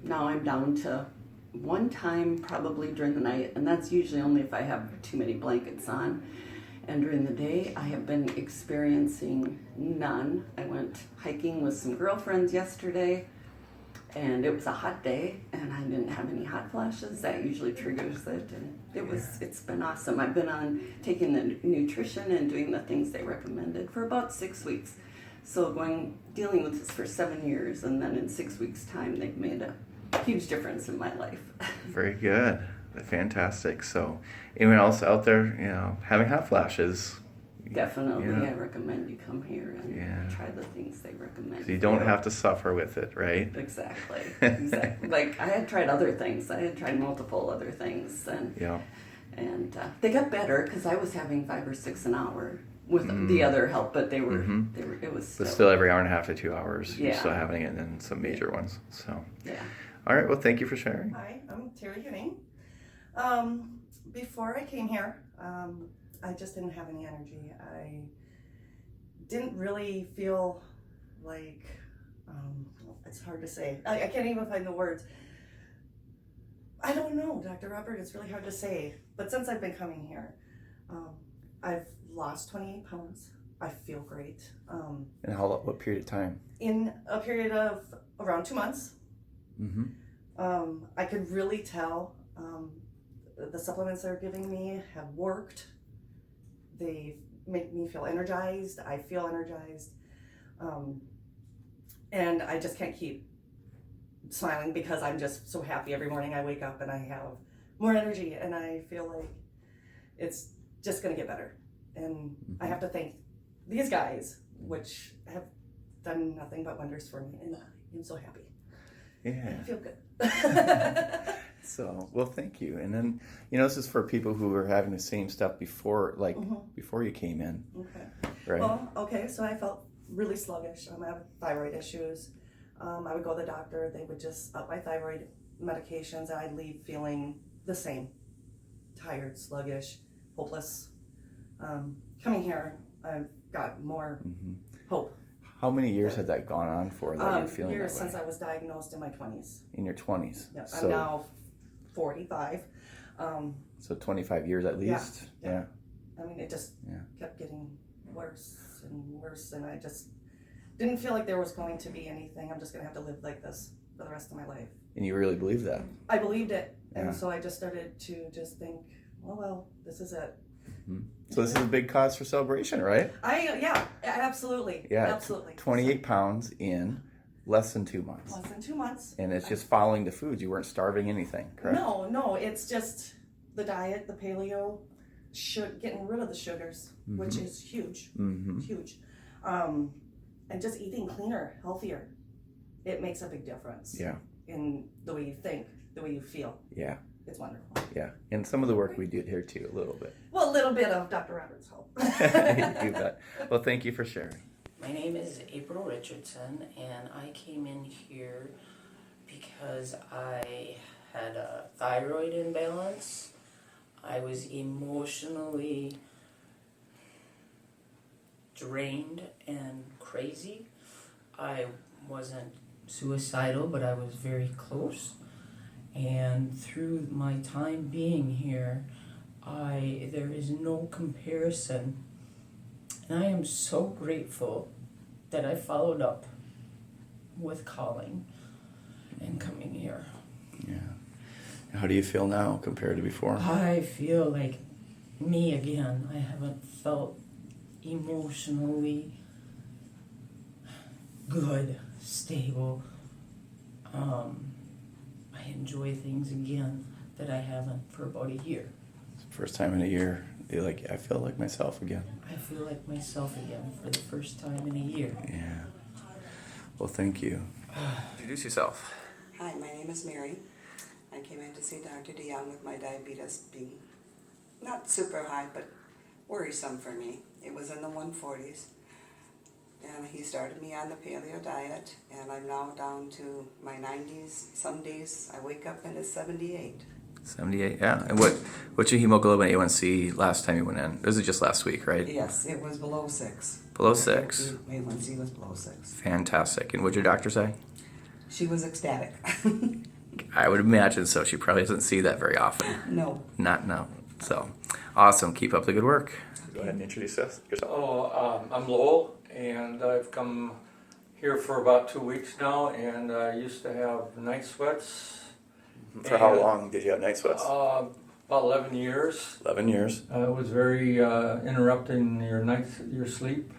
now I'm down to 1 time probably during the night, and that's usually only if I have too many blankets on. And during the day, I have been experiencing none. I went hiking with some girlfriends yesterday, and it was a hot day, and I didn't have any hot flashes. That usually triggers it, and it's been awesome. I've been on taking the nutrition and doing the things they recommended for about 6 weeks. So dealing with this for 7 years, and then in 6 weeks' time, they've made a huge difference in my life. Very good. Fantastic. So anyone else out there, having hot flashes? Definitely, I recommend you come here and try the things they recommend. So you don't have to suffer with it, right? Exactly. Like I had tried other things. I had tried multiple other things, and they got better because I was having 5 or 6 an hour with the other help, but they were it was But still every hour and a half to 2 hours, you're Yeah. still having it, and then some major ones. So yeah. All right. Well, thank you for sharing. Hi, I'm Terry Henning. Before I came here, I just didn't have any energy. I didn't really feel like, it's hard to say. I can't even find the words. I don't know, Dr. Robert, it's really hard to say. But since I've been coming here, I've lost 28 pounds. I feel great. And what period of time? In a period of around 2 months. Mm-hmm. I could really tell the supplements they're giving me have worked. They make me feel energized. I feel energized. And I just can't keep smiling because I'm just so happy every morning I wake up and I have more energy and I feel like it's just going to get better. And I have to thank these guys, which have done nothing but wonders for me. And I'm so happy. Yeah. I feel good. So, well, thank you. And then, this is for people who were having the same stuff before, before you came in. Okay. Right? Well, okay, so I felt really sluggish. I have thyroid issues. I would go to the doctor. They would just up my thyroid medications, and I'd leave feeling the same. Tired, sluggish, hopeless. Coming here, I've got more hope. How many years had that gone on for that you're feeling Years that way? since I was diagnosed in my 20s. In your 20s? Yep, So, I'm now 45. So 25 years at least? Yeah. I mean, it just kept getting worse and worse, and I just didn't feel like there was going to be anything. I'm just going to have to live like this for the rest of my life. And you really believe that? I believed it, Yeah. and so I just started to just think, well, this is it. So this is a big cause for celebration, right? Absolutely. Yeah. Absolutely. 28 pounds in less than 2 months. Less than 2 months. And it's just following the foods. You weren't starving anything, correct? No, it's just the diet, the paleo, getting rid of the sugars, which is huge, huge. And just eating cleaner, healthier. It makes a big difference. Yeah. In the way you think, the way you feel. Yeah. It's wonderful. Yeah. And some of the work we did here too, a little bit. Well, a little bit of Dr. Robert's help. You bet. Well, thank you for sharing. My name is April Richardson, and I came in here because I had a thyroid imbalance. I was emotionally drained and crazy. I wasn't suicidal, but I was very close. And through my time being here, there is no comparison. And I am so grateful that I followed up with calling and coming here. Yeah. How do you feel now compared to before? I feel like me again. I haven't felt emotionally good, stable. I enjoy things again that I haven't for about a year. First time in a year, I feel like myself again. I feel like myself again for the first time in a year. Yeah. Well, thank you. Introduce yourself. Hi, my name is Mary. I came in to see Dr. DeYoung with my diabetes being not super high, but worrisome for me. It was in the 140s. And he started me on the paleo diet, and I'm now down to my 90s. Some days I wake up and it's 78. 78, yeah. And what's your hemoglobin A1C last time you went in? This is just last week, right? Yes, it was below 6. Below 6. My A1C was below 6. Fantastic. And what'd your doctor say? She was ecstatic. I would imagine so. She probably doesn't see that very often. No. No. So, awesome. Keep up the good work. Go ahead and introduce yourself. I'm Lowell, and I've come here for about 2 weeks now, and I used to have night sweats. For how long did you have night sweats? About 11 years. 11 years. It was very interrupting your sleep.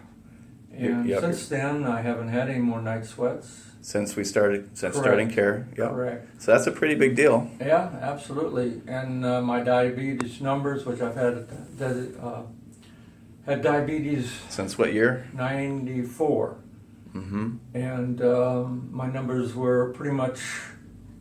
And Yep. since then, I haven't had any more night sweats. Since starting Correct. care. Yep. Correct. So that's a pretty big deal. Yeah, absolutely. And my diabetes numbers, which I've had diabetes Since what year? 94. Mm-hmm. And my numbers were pretty much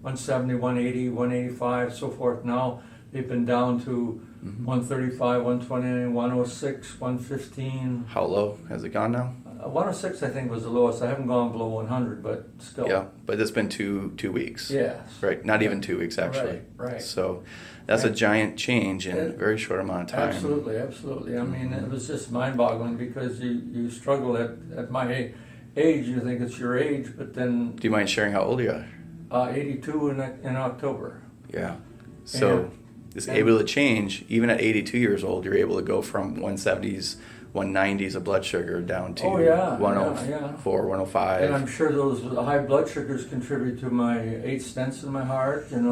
170, 180, 185, so forth. Now they've been down to 135, 129, 106, 115. How low has it gone now? 106, I think, was the lowest. I haven't gone below 100, but still. Yeah, but it's been two weeks. Yes. Right, not even 2 weeks actually. Right. So that's a giant change in a very short amount of time. Absolutely, absolutely. I mean, it was just mind-boggling because you struggle at my age. You think it's your age, but then. Do you mind sharing how old you are? 82 in October. Yeah. So it's able to change. Even at 82 years old, you're able to go from 170s, 190s of blood sugar down to 104, 105. And I'm sure those high blood sugars contribute to my 8 stents in my heart, and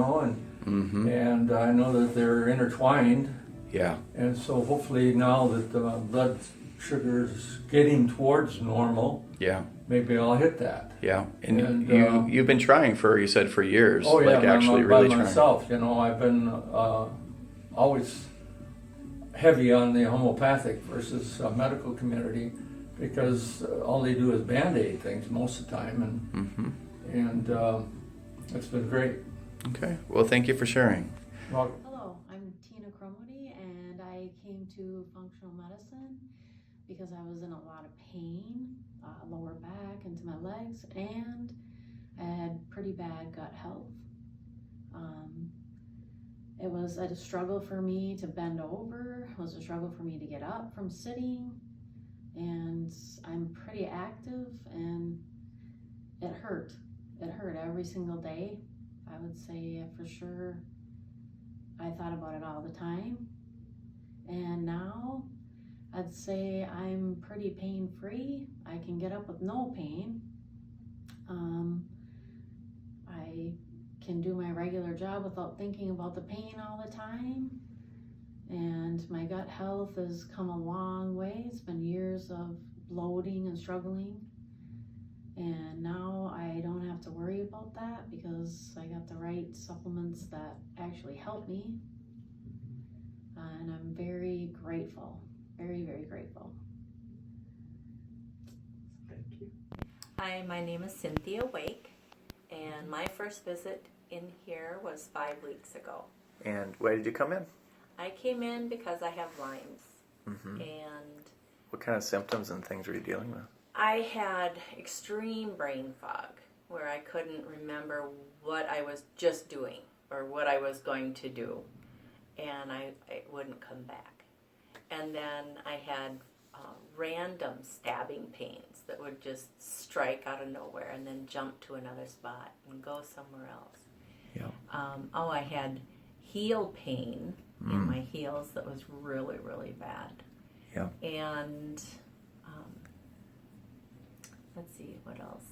and I know that they're intertwined. Yeah. And so hopefully now that the blood sugar's getting towards normal, maybe I'll hit that. Yeah, and you've been trying you said for years. Oh yeah, like actually by really trying. myself. I've been always heavy on the homeopathic versus medical community because all they do is band-aid things most of the time, and it's been great. Okay, well, thank you for sharing. Well, Hello, I'm Tina Cromody, and I came to functional medicine because I was in a lot of pain, lower back into my legs, and I had pretty bad gut health. It was a struggle for me to bend over. It was a struggle for me to get up from sitting, and I'm pretty active, and it hurt. It hurt every single day. I would say for sure I thought about it all the time. And now I'd say I'm pretty pain-free. I can get up with no pain. I can do my regular job without thinking about the pain all the time. And my gut health has come a long way. It's been years of bloating and struggling. And now I don't have to worry about that because I got the right supplements that actually help me. And I'm very grateful, very, very grateful. Thank you. Hi, my name is Cynthia Wake, and my first visit in here was 5 weeks ago. And why did you come in? I came in because I have Lyme's, Mm-hmm. and What kind of symptoms and things were you dealing with? I had extreme brain fog where I couldn't remember what I was just doing or what I was going to do, and it wouldn't come back. And then I had random stabbing pains that would just strike out of nowhere and then jump to another spot and go somewhere else. Yeah. I had heel pain in my heels that was really, really bad. Yeah. And let's see, what else?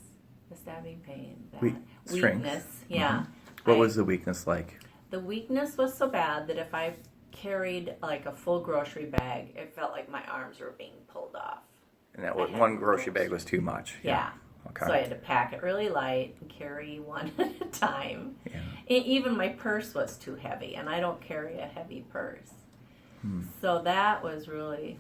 The stabbing pain, that Strength. weakness. Yeah. What was the weakness like? The weakness was so bad that if I carried like a full grocery bag, it felt like my arms were being pulled off. And that one grocery bag was too much. Yeah. Okay. So I had to pack it really light and carry one at a time. Even my purse was too heavy, and I don't carry a heavy purse. So that was really...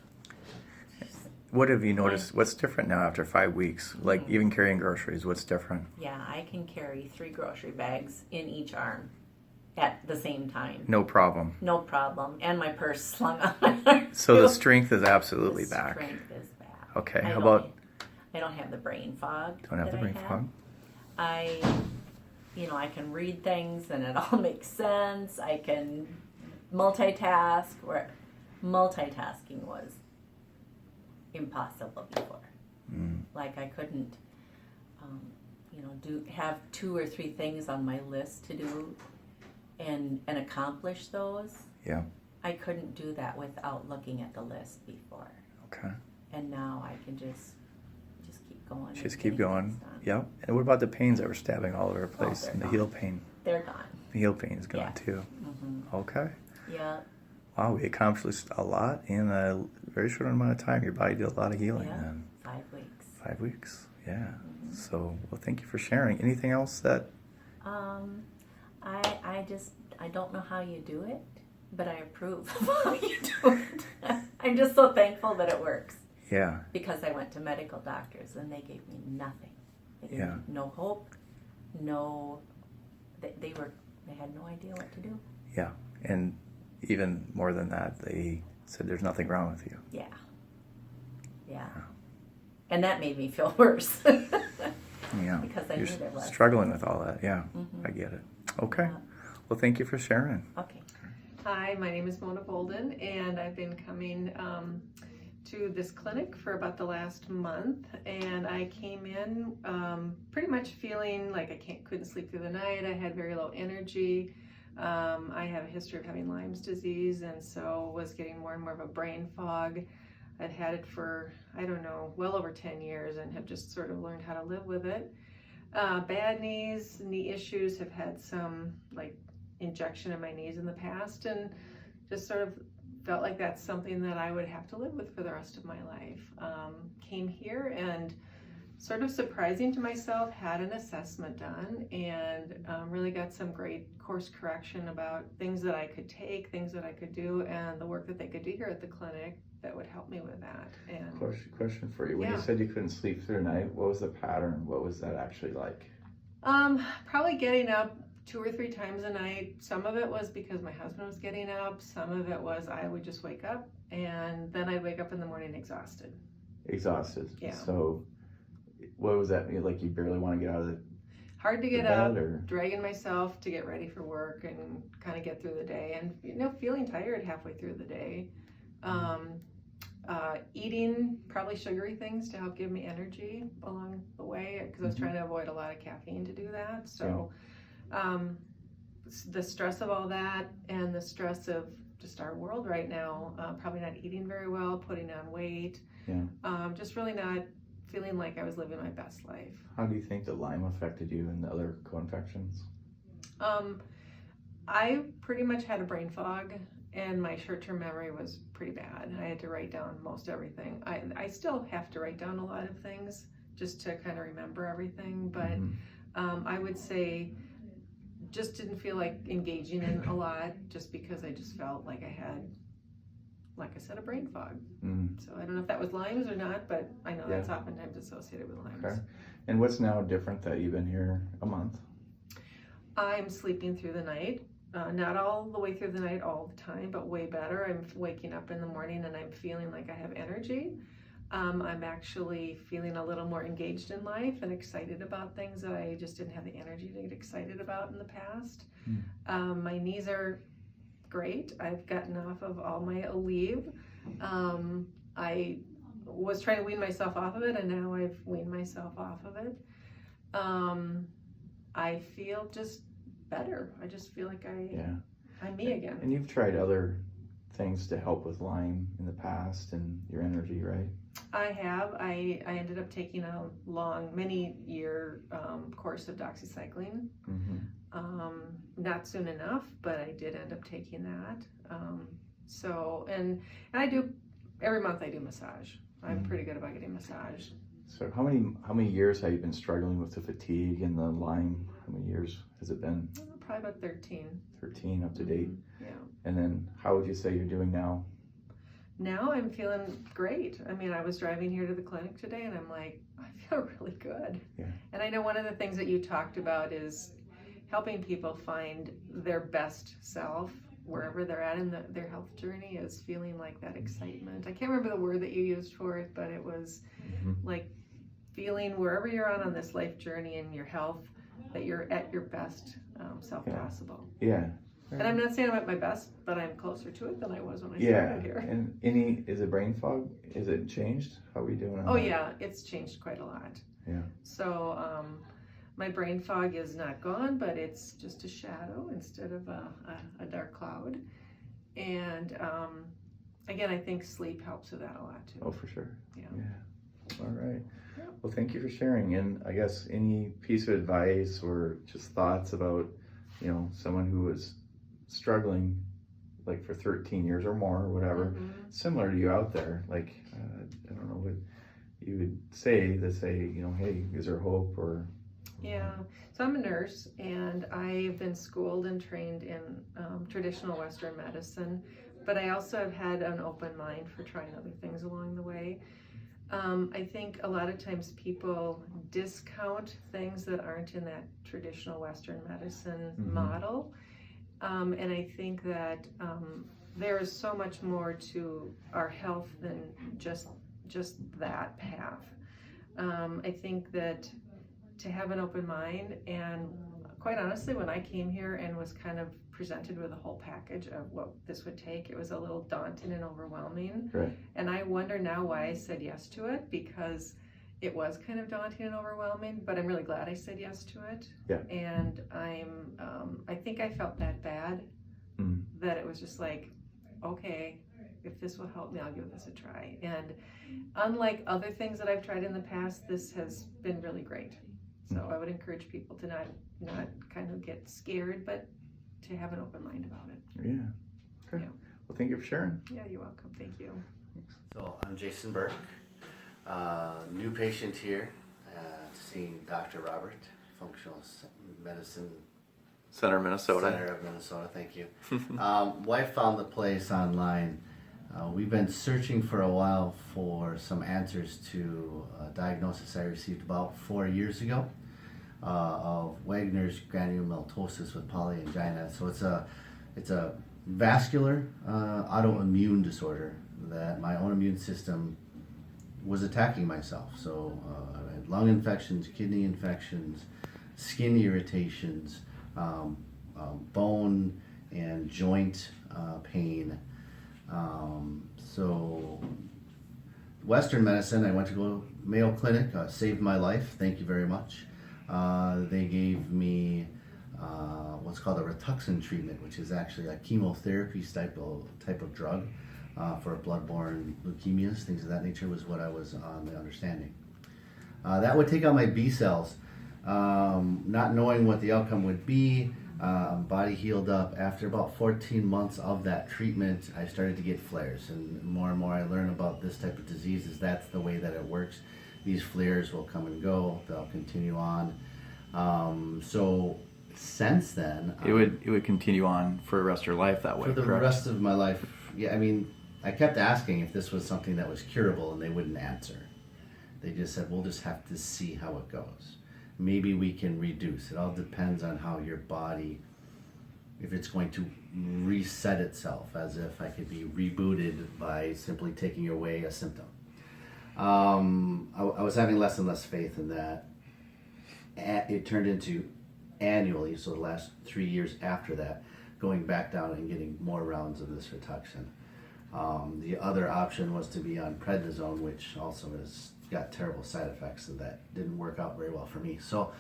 What have you noticed? What's different now after 5 weeks? Like even carrying groceries, what's different? Yeah, I can carry 3 grocery bags in each arm at the same time. No problem. No problem. And my purse slung on. So the strength is absolutely back. Strength is back. Okay. I How about? I don't have the brain fog. Don't have the brain fog. I can read things and it all makes sense. I can multitask. Where multitasking was impossible before. Like I couldn't, have 2 or 3 things on my list to do, and accomplish those. Yeah. I couldn't do that without looking at the list before. Okay. And now I can just keep going. Just and keep getting going. things done. Yep. And what about the pains that were stabbing all over the place? they're And the gone. heel pain? They're gone. The heel pain is gone Yeah. too. Mhm. Okay. Yeah. Wow, we accomplished a lot in a very short amount of time. Your body did a lot of healing Yeah. then. 5 weeks. 5 weeks. Yeah. So, well, thank you for sharing. Anything else that? I don't know how you do it, but I approve of how you do it. I'm just so thankful that it works. Yeah. Because I went to medical doctors and they gave me nothing. They gave Yeah. me no hope, they had no idea what to do. Yeah. And even more than that, they said there's nothing wrong with you. Yeah. Yeah. And that made me feel worse. Yeah. Because I You're knew there was. struggling with all that. Yeah. Mhm. I get it. Okay. Well, thank you for sharing. Okay. Hi, my name is Mona Bolden, and I've been coming to this clinic for about the last month. And I came in pretty much feeling like I couldn't sleep through the night. I had very low energy. I have a history of having Lyme's disease, and so was getting more and more of a brain fog. I'd had it for, I don't know, well over 10 years and have just sort of learned how to live with it. Bad knees, knee issues, have had some like injection in my knees in the past, and just sort of felt like that's something that I would have to live with for the rest of my life. Came here and sort of surprising to myself, had an assessment done and really got some great course correction about things that I could take, things that I could do, and the work that they could do here at the clinic that would help me with that. And Question for you. When you Yeah. said you couldn't sleep through the night, what was the pattern? What was that actually like? probably getting up 2 or 3 times a night. Some of it was because my husband was getting up. Some of it was I would just wake up, and then I'd wake up in the morning exhausted. Exhausted. Yeah. So what was that mean? Like you barely want to get out of the Hard to get bed, up, or? dragging myself to get ready for work and kind of get through the day, and feeling tired halfway through the day. Eating probably sugary things to help give me energy along the way, because I was trying to avoid a lot of caffeine to do that. So the stress of all that and the stress of just our world right now, probably not eating very well, putting on weight, just really not feeling like I was living my best life. How do you think the Lyme affected you and the other co-infections? I pretty much had a brain fog, and my short-term memory was pretty bad. I had to write down most everything. I still have to write down a lot of things just to kind of remember everything, but I would say just didn't feel like engaging in a lot, just because I just felt like I had, like I said, a brain fog. So I don't know if that was Lyme's or not, but I know that's oftentimes associated with Lyme's. Okay. And what's now different that you've been here a month? I'm sleeping through the night. Not all the way through the night all the time, but way better. I'm waking up in the morning and I'm feeling like I have energy. I'm actually feeling a little more engaged in life and excited about things that I just didn't have the energy to get excited about in the past. My knees are great. I've gotten off of all my Aleve. I was trying to wean myself off of it, and now I've weaned myself off of it. I feel just better. I just feel like I'm me again. And you've tried other things to help with Lyme in the past and your energy, right? I have. I ended up taking a long, many-year course of doxycycline. Not soon enough, but I did end up taking that. And I do, every month I do massage. I'm pretty good about getting massage. So how many years have you been struggling with the fatigue and the Lyme? How many years has it been? Probably about 13. 13 up to date. Yeah. And then how would you say you're doing now? Now I'm feeling great. I mean, I was driving here to the clinic today and I'm like, I feel really good. Yeah. And I know one of the things that you talked about is helping people find their best self wherever they're at in their health journey, is feeling like that excitement. I can't remember the word that you used for it, but it was like feeling wherever you're on this life journey in your health, that you're at your best self possible. Yeah. And I'm not saying I'm at my best, but I'm closer to it than I was when I Yeah. started here. And is it brain fog? Is it changed? How are we doing on Oh that? yeah, it's changed quite a lot. Yeah. So my brain fog is not gone, but it's just a shadow instead of a dark cloud. And again, I think sleep helps with that a lot too. Oh, for sure. Yeah. All right. Well, thank you for sharing. And I guess any piece of advice or just thoughts about, someone who was struggling like for 13 years or more or whatever, similar to you out there, like, I don't know what you would say to say, hey, is there hope or... Yeah, so I'm a nurse and I've been schooled and trained in traditional Western medicine, but I also have had an open mind for trying other things along the way. I think a lot of times people discount things that aren't in that traditional Western medicine model. And I think that there is so much more to our health than just that path. I think that to have an open mind, and quite honestly, when I came here and was kind of presented with a whole package of what this would take, it was a little daunting and overwhelming. Right. And I wonder now why I said yes to it, because it was kind of daunting and overwhelming, but I'm really glad I said yes to it. Yeah. And I think I felt that bad, that it was just like, okay, if this will help me, I'll give this a try. And unlike other things that I've tried in the past, this has been really great. So I would encourage people to not kind of get scared, but to have an open mind about it. Yeah. Okay. Yeah. Well, thank you for sharing. Yeah, you're welcome. Thank you. So I'm Jason Burke, new patient here, seeing Dr. Robert, Functional Medicine Center, Minnesota. Center of Minnesota, thank you. Wife found the place online. We've been searching for a while for some answers to a diagnosis I received about 4 years ago of Wegener's granulomatosis with polyangina. So it's a vascular autoimmune disorder that my own immune system was attacking myself. So I had lung infections, kidney infections, skin irritations, bone and joint pain. So Western medicine, I went to go Mayo Clinic, saved my life, thank you very much. They gave me what's called a Rituxan treatment, which is actually a chemotherapy type of drug for bloodborne leukemias, things of that nature was what I was on the understanding. That would take out my B cells, not knowing what the outcome would be. Body healed up. After about 14 months of that treatment, I started to get flares, and more I learn about this type of diseases, that's the way that it works. These flares will come and go, they'll continue on. So since then... it would continue on for the rest of your life that way, for the correct? rest of my life, yeah. I mean, I kept asking if this was something that was curable, and they wouldn't answer. They just said, we'll just have to see how it goes. Maybe we can reduce. It all depends on how your body, if it's going to reset itself, as if I could be rebooted by simply taking away a symptom. I was having less and less faith in that. It turned into annually, so the last 3 years after that, going back down and getting more rounds of this Rituxan. The other option was to be on prednisone, which also has got terrible side effects, and that didn't work out very well for me. So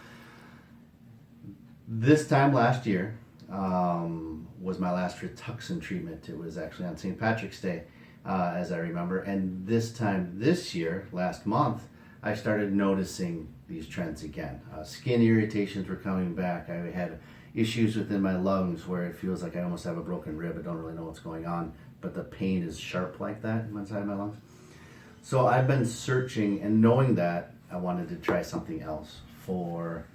this time last year was my last Rituxan treatment. It was actually on St. Patrick's Day, as I remember. And this time this year, last month, I started noticing these trends again. Skin irritations were coming back. I had issues within my lungs where it feels like I almost have a broken rib. I don't really know what's going on, but the pain is sharp like that inside my lungs. So I've been searching, and knowing that, I wanted to try something else for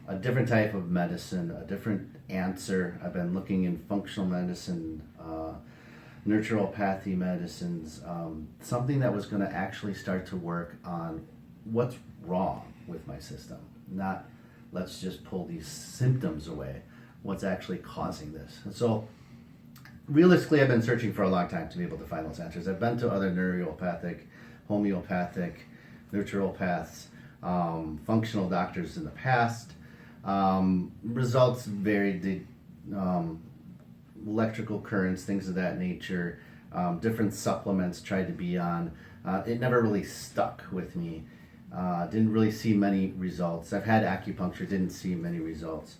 a different type of medicine, a different answer. I've been looking in functional medicine, naturopathy medicines, something that was going to actually start to work on what's wrong with my system. Not let's just pull these symptoms away, what's actually causing this. And so realistically, I've been searching for a long time to be able to find those answers. I've been to other neuropathic, homeopathic, naturopaths, functional doctors in the past. Results varied, electrical currents, things of that nature, different supplements tried to be on. It never really stuck with me. Didn't really see many results. I've had acupuncture, didn't see many results.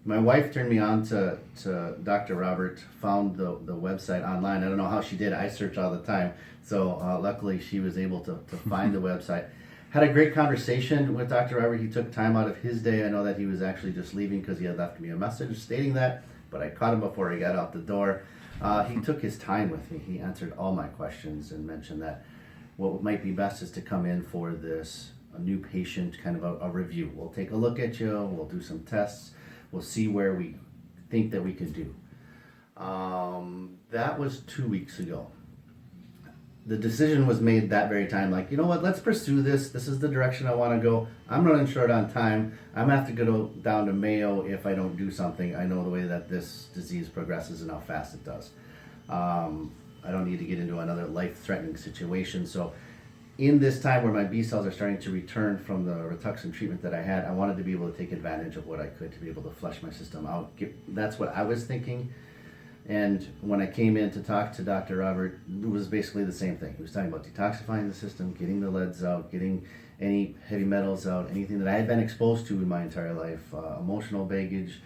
my wife turned me on to Dr. Robert, found the website online. I don't know how she did it. I search all the time. So luckily she was able to find the website. Had a great conversation with Dr. Robert. He took time out of his day. I know that he was actually just leaving because he had left me a message stating that, but I caught him before he got out the door. He took his time with me. He answered all my questions and mentioned that what might be best is to come in for a new patient, kind of a review. We'll take a look at you. We'll do some tests. We'll see where we think that we can do. That was 2 weeks ago. The decision was made that very time, like, you know what, let's pursue this. This is the direction I want to go. I'm running short on time. I'm going to have to go down to Mayo if I don't do something. I know the way that this disease progresses and how fast it does. I don't need to get into another life-threatening situation. So in this time where my B cells are starting to return from the Rituxan treatment that I had, I wanted to be able to take advantage of what I could to be able to flush my system out. That's what I was thinking. And when I came in to talk to Dr. Robert, it was basically the same thing. He was talking about detoxifying the system, getting the leads out, getting any heavy metals out, anything that I had been exposed to in my entire life, emotional baggage,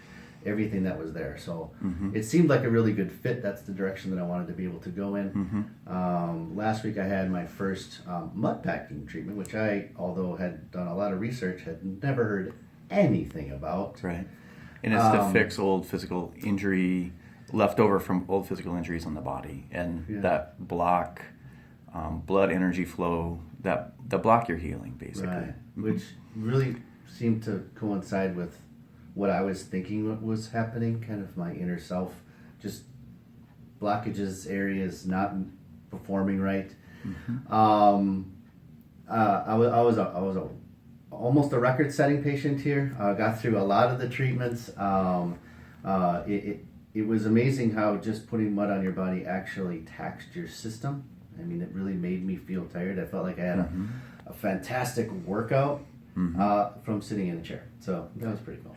everything that was there. So it seemed like a really good fit. That's the direction that I wanted to be able to go in. Last week I had my first mud packing treatment, which I, although had done a lot of research, had never heard anything about. Right. And it's to fix old physical injury, left over from old physical injuries on the body, and that block blood energy flow, that block your healing, basically. Right. Which really seemed to coincide with what I was thinking was happening, kind of my inner self, just blockages, areas not performing right. I was almost a record-setting patient here. Got through a lot of the treatments. It was amazing how just putting mud on your body actually taxed your system. I mean, it really made me feel tired. I felt like I had a fantastic workout from sitting in a chair. So that was pretty cool.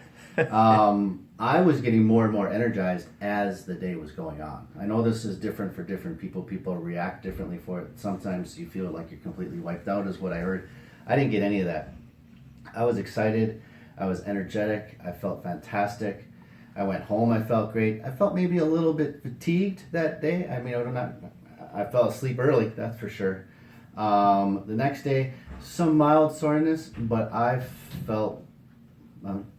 I was getting more and more energized as the day was going on. I know this is different for different people. People react differently for it. Sometimes you feel like you're completely wiped out, is what I heard. I didn't get any of that. I was excited. I was energetic. I felt fantastic. I went home. I felt great. I felt maybe a little bit fatigued that day. I mean, I fell asleep early, that's for sure. The next day, some mild soreness, but I felt,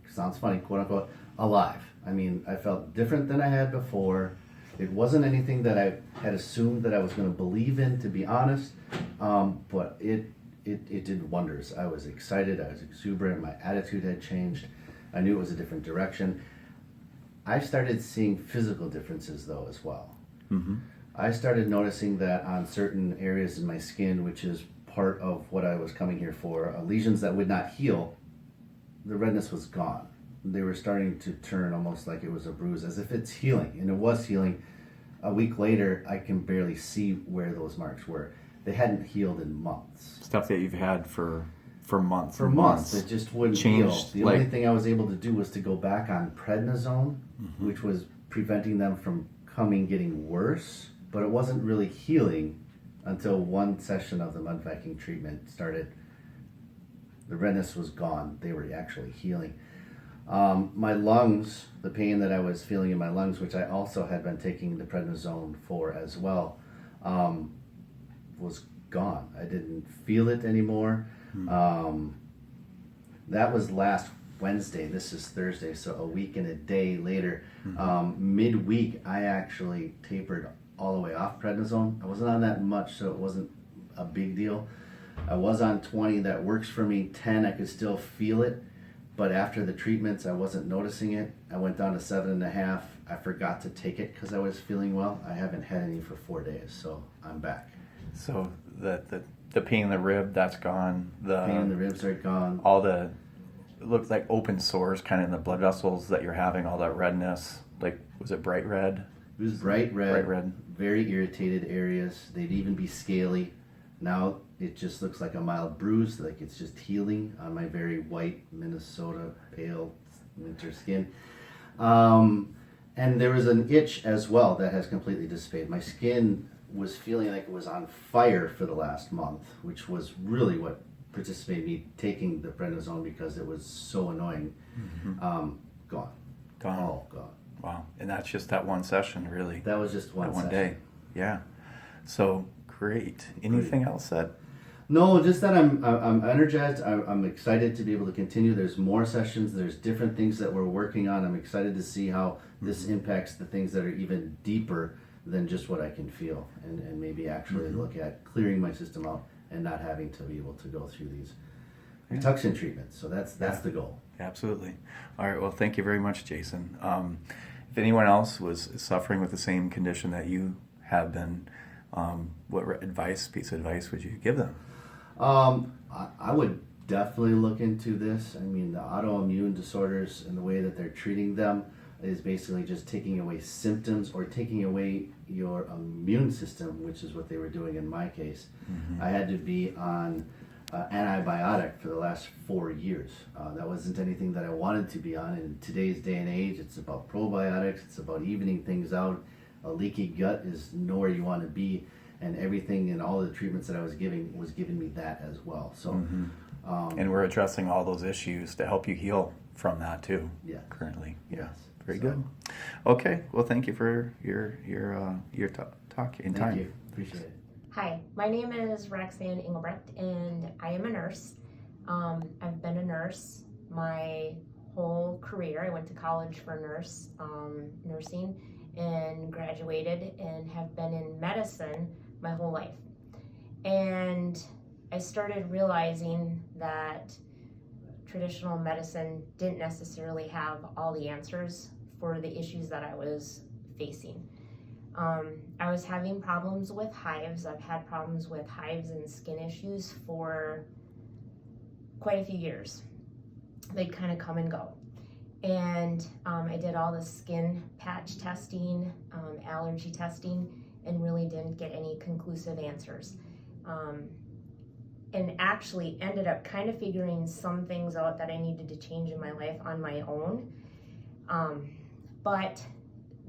sounds funny, quote unquote, alive. I mean, I felt different than I had before. It wasn't anything that I had assumed that I was going to believe in, to be honest, but it did wonders. I was excited. I was exuberant. My attitude had changed. I knew it was a different direction. I started seeing physical differences, though, as well. I started noticing that on certain areas in my skin, which is part of what I was coming here for, lesions that would not heal, the redness was gone. They were starting to turn almost like it was a bruise, as if it's healing, and it was healing. A week later, I can barely see where those marks were. They hadn't healed in months. Stuff that you've had for months. For months, it just wouldn't heal. The only thing I was able to do was to go back on prednisone, which was preventing them from getting worse, but it wasn't really healing until one session of the mud packing treatment started. The redness was gone. They were actually healing. My lungs, the pain that I was feeling in my lungs, which I also had been taking the prednisone for as well, was gone. I didn't feel it anymore. That was last Wednesday. This is Thursday, so a week and a day later. Midweek, I actually tapered all the way off prednisone. I wasn't on that much, so it wasn't a big deal. I was on 20. That works for me. 10, I could still feel it, but after the treatments, I wasn't noticing it. I went down to 7.5. I forgot to take it because I was feeling well. I haven't had any for 4 days, so I'm back. So the pain in the rib, that's gone. The pain in the ribs are gone. All it looks like open sores kind of in the blood vessels that you're having, all that redness. Like, was it bright red? It was bright red. Very irritated areas. They'd even be scaly. Now it just looks like a mild bruise, like it's just healing on my very white Minnesota pale winter skin. And there was an itch as well that has completely dissipated. My skin was feeling like it was on fire for the last month, which was really what precipitated me taking the prednisone because it was so annoying. Gone. Gone. All gone. Wow. And that's just that one session, really. That was just one That one session. day. Yeah. So great. Anything else that? No, just that I'm energized. I'm excited to be able to continue. There's more sessions. There's different things that we're working on. I'm excited to see how this impacts the things that are even deeper than just what I can feel, and maybe actually look at clearing my system out and not having to be able to go through these rituxan treatments. So that's the goal. Absolutely. All right. Well, thank you very much, Jason. If anyone else was suffering with the same condition that you have been, what piece of advice would you give them? I would definitely look into this. I mean, the autoimmune disorders and the way that they're treating them is basically just taking away symptoms or taking away your immune system, which is what they were doing in my case. I had to be on antibiotic for the last 4 years. That wasn't anything that I wanted to be on. In today's day and age, it's about probiotics, it's about evening things out. A leaky gut is nowhere you want to be, and everything and all the treatments that I was giving me that as well. So, and we're addressing all those issues to help you heal from that too. Yeah. Currently. Yeah. Yes. Very good. Okay. Well, thank you for your talk and time. Thank you. Appreciate it. Hi, my name is Roxanne Engelbrecht, and I am a nurse. I've been a nurse my whole career. I went to college for nursing, and graduated, and have been in medicine my whole life. And I started realizing that traditional medicine didn't necessarily have all the answers for the issues that I was facing. I was having problems with hives. I've had problems with hives and skin issues for quite a few years. They kind of come and go. And I did all the skin patch testing, allergy testing, and really didn't get any conclusive answers. And actually ended up kind of figuring some things out that I needed to change in my life on my own. But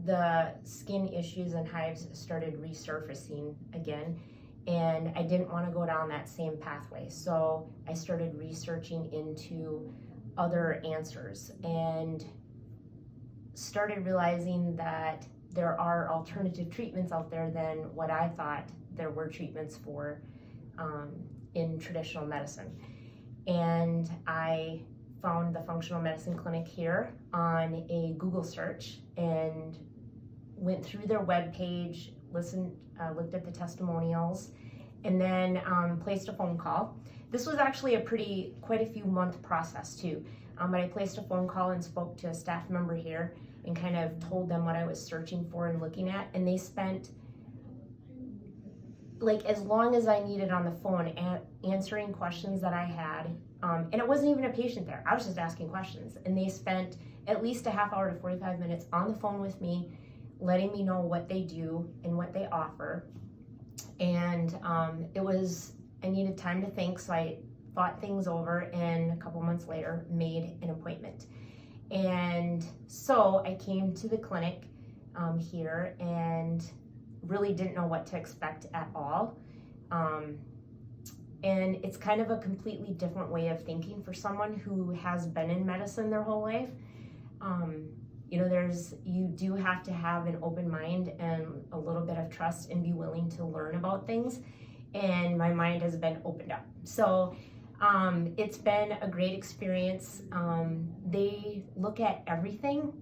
the skin issues and hives started resurfacing again, and I didn't want to go down that same pathway. So I started researching into other answers and started realizing that there are alternative treatments out there than what I thought there were treatments for in traditional medicine. And I found the Functional Medicine Clinic here on a Google search and went through their webpage, looked at the testimonials, and then placed a phone call. This was actually quite a few month process too. But I placed a phone call and spoke to a staff member here and kind of told them what I was searching for and looking at. And they spent like as long as I needed on the phone answering questions that I had. And it wasn't even a patient there. I was just asking questions. And they spent at least a half hour to 45 minutes on the phone with me, letting me know what they do and what they offer. And I needed time to think, so I thought things over, and a couple months later made an appointment. And so I came to the clinic here and really didn't know what to expect at all. And it's kind of a completely different way of thinking for someone who has been in medicine their whole life. You do have to have an open mind and a little bit of trust and be willing to learn about things. And my mind has been opened up. So it's been a great experience. They look at everything.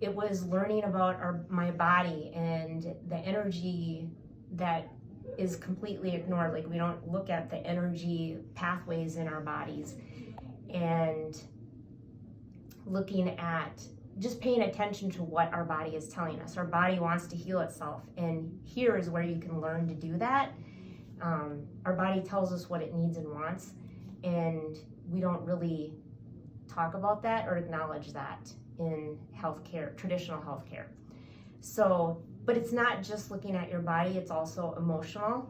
It was learning about my body and the energy that is completely ignored. Like, we don't look at the energy pathways in our bodies, and looking at just paying attention to what our body is telling us. Our body wants to heal itself, and here is where you can learn to do that. Our body tells us what it needs and wants, and we don't really talk about that or acknowledge that in healthcare, traditional healthcare. So, but it's not just looking at your body, it's also emotional.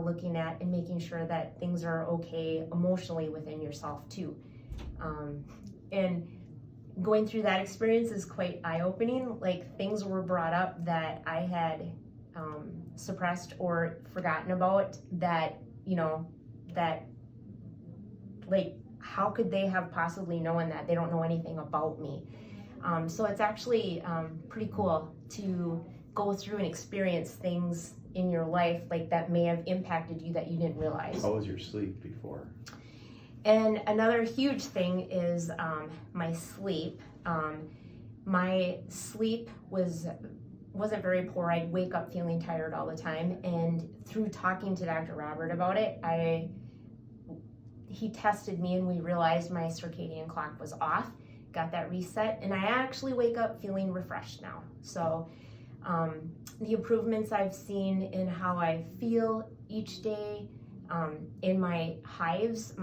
Looking at and making sure that things are okay emotionally within yourself too. And going through that experience is quite eye-opening. Like, things were brought up that I had suppressed or forgotten about, that like how could they have possibly known that? They don't know anything about me. So it's actually pretty cool to go through and experience things in your life like that may have impacted you that you didn't realize. How was your sleep before? And another huge thing is my sleep. My sleep wasn't very poor. I'd wake up feeling tired all the time, and through talking to Dr. Robert about it, he tested me and we realized my circadian clock was off, got that reset, and I actually wake up feeling refreshed now. So the improvements I've seen in how I feel each day, in my hives,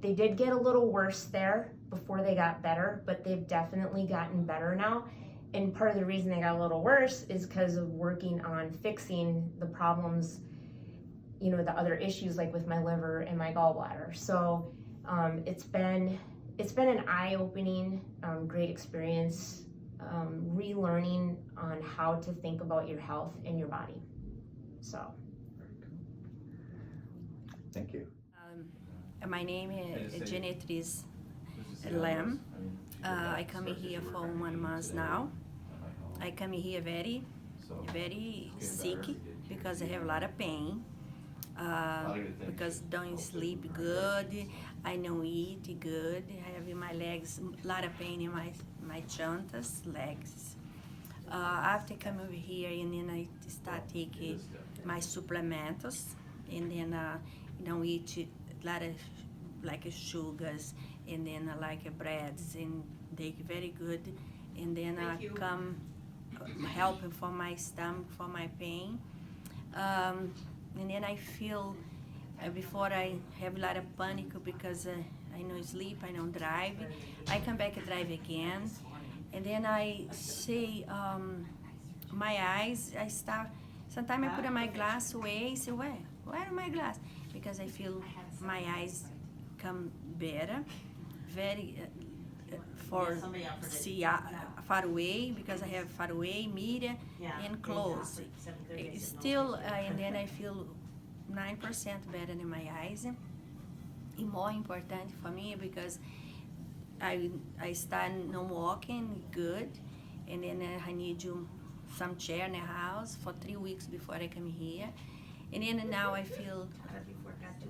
they did get a little worse there before they got better, but they've definitely gotten better now. And part of the reason they got a little worse is because of working on fixing the problems, you know, the other issues like with my liver and my gallbladder. So it's been an eye-opening, great experience, relearning on how to think about your health and your body. So. Thank you. My name is Genetrice Lam. I come here for 1 month now. I come here very sick because I have a lot of pain. Because don't sleep good, I don't eat good. I have in my legs a lot of pain in my chantas, legs. After come over here and then I start taking my supplementos, and then don't eat a lot of like sugars, and then like breads, and they very good, and then come helping for my stomach, for my pain. And then I feel, before I have a lot of panic because I don't sleep, I don't drive. I come back and drive again. And then I see my eyes, I start, sometimes I put my glass away, say, where are my glass? Because I feel my eyes come better, very, for see far away, because I have far away, medium, and close. Still, and then I feel 9% better in my eyes. And more important for me because I start no walking good, and then I need some chair in the house for 3 weeks before I come here. And then now I feel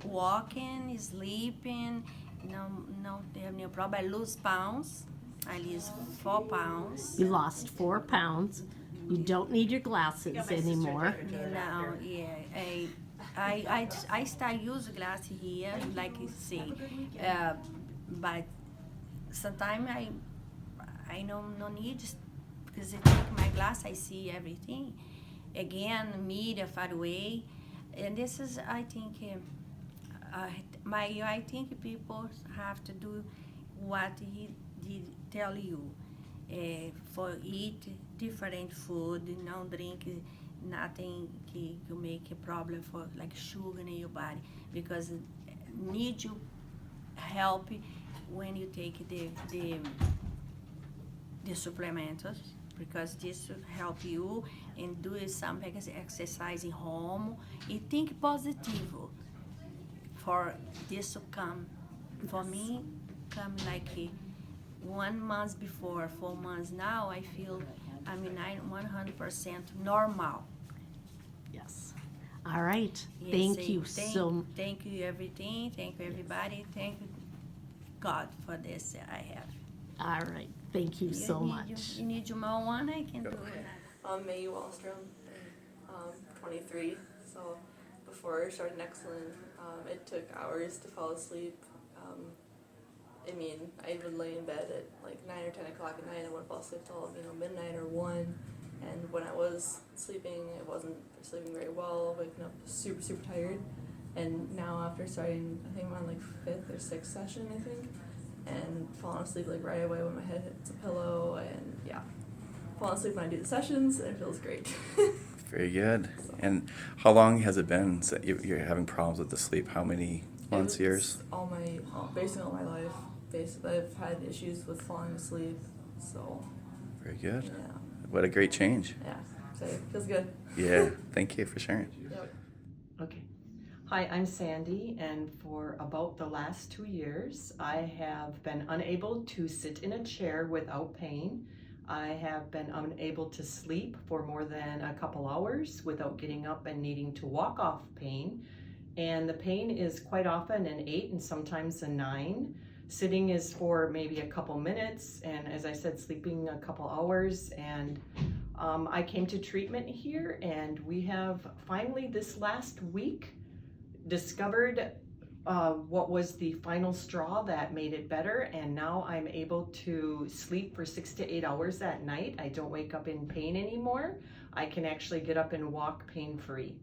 walking, sleeping, no, they have no problem. I lose pounds. I lose 4 pounds. You lost 4 pounds. You don't need your glasses anymore. No, yeah. I start use glass here, like you see, but sometimes I no need, because I take my glass, I see everything. Again, media far away, and this is, I think, I think people have to do what he tell you, for eat different food, don't drink nothing to make a problem for like sugar in your body, because need you help when you take the supplementos, because this will help you, and do some exercise in home and think positive for this to come. For me, come like 1 month before, 4 months now, I feel I'm 100% normal. Yes. All right. Yes, Thank you so. Thank you everything. Thank you everybody. Thank you God for this I have. All right. Thank you so much. You need your marijuana? I can do it. I'm May Wallstrom, 23. So before I started Nexlin, it took hours to fall asleep. I mean, I would lay in bed at like 9 or 10 o'clock at night. I wouldn't fall asleep till midnight or 1. And when I was sleeping, I wasn't sleeping very well, waking up super, super tired. And now after starting, I think I'm on like 5th or 6th session, I think, and falling asleep like right away when my head hits a pillow, and yeah, falling asleep when I do the sessions, and it feels great. Very good. And how long has it been that you're having problems with the sleep? How many months, years? Basically all my life. Basically, I've had issues with falling asleep, so. Very good. Yeah. What a great change. Yeah, so it feels good. Yeah, thank you for sharing. Yep. Okay. Hi, I'm Sandy, and for about the last 2 years, I have been unable to sit in a chair without pain. I have been unable to sleep for more than a couple hours without getting up and needing to walk off pain. And the pain is quite often an 8 and sometimes a 9. Sitting is for maybe a couple minutes, and as I said, sleeping a couple hours. And I came to treatment here, and we have finally this last week discovered what was the final straw that made it better, and now I'm able to sleep for 6 to 8 hours at night. I don't wake up in pain anymore. I can actually get up and walk pain-free.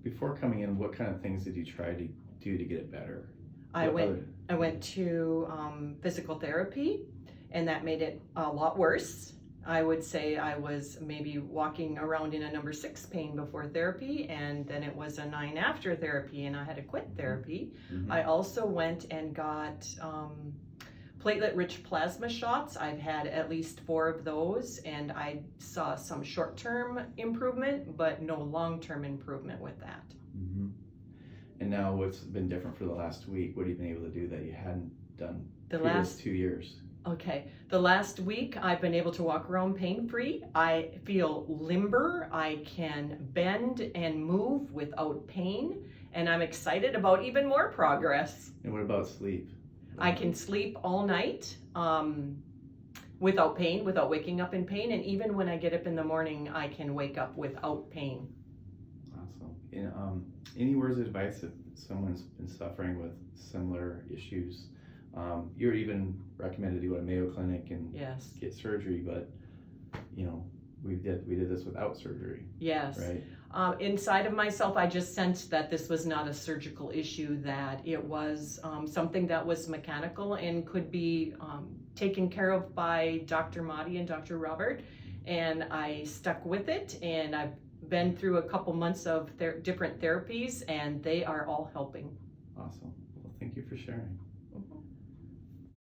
Before coming in, what kind of things did you try to do to get it better? I went to physical therapy, and that made it a lot worse. I would say I was maybe walking around in a number 6 pain before therapy, and then it was a 9 after therapy, and I had to quit therapy. I also went and got platelet-rich plasma shots. I've had at least 4 of those, and I saw some short-term improvement, but no long-term improvement with that. And now what's been different for the last week? What have you been able to do that you hadn't done The previous last 2 years? Okay, the last week I've been able to walk around pain-free. I feel limber. I can bend and move without pain, and I'm excited about even more progress. And what about sleep? I can sleep all night without pain, without waking up in pain, and even when I get up in the morning, I can wake up without pain. Awesome. And any words of advice if someone's been suffering with similar issues? You're even recommended to go to Mayo Clinic and Yes. get surgery, but you know we did this without surgery. Yes. Right. Inside of myself, I just sensed that this was not a surgical issue, that it was something that was mechanical and could be taken care of by Dr. Mahdi and Dr. Robert. And I stuck with it, and I've been through a couple months of different therapies, and they are all helping. Awesome. Well, thank you for sharing.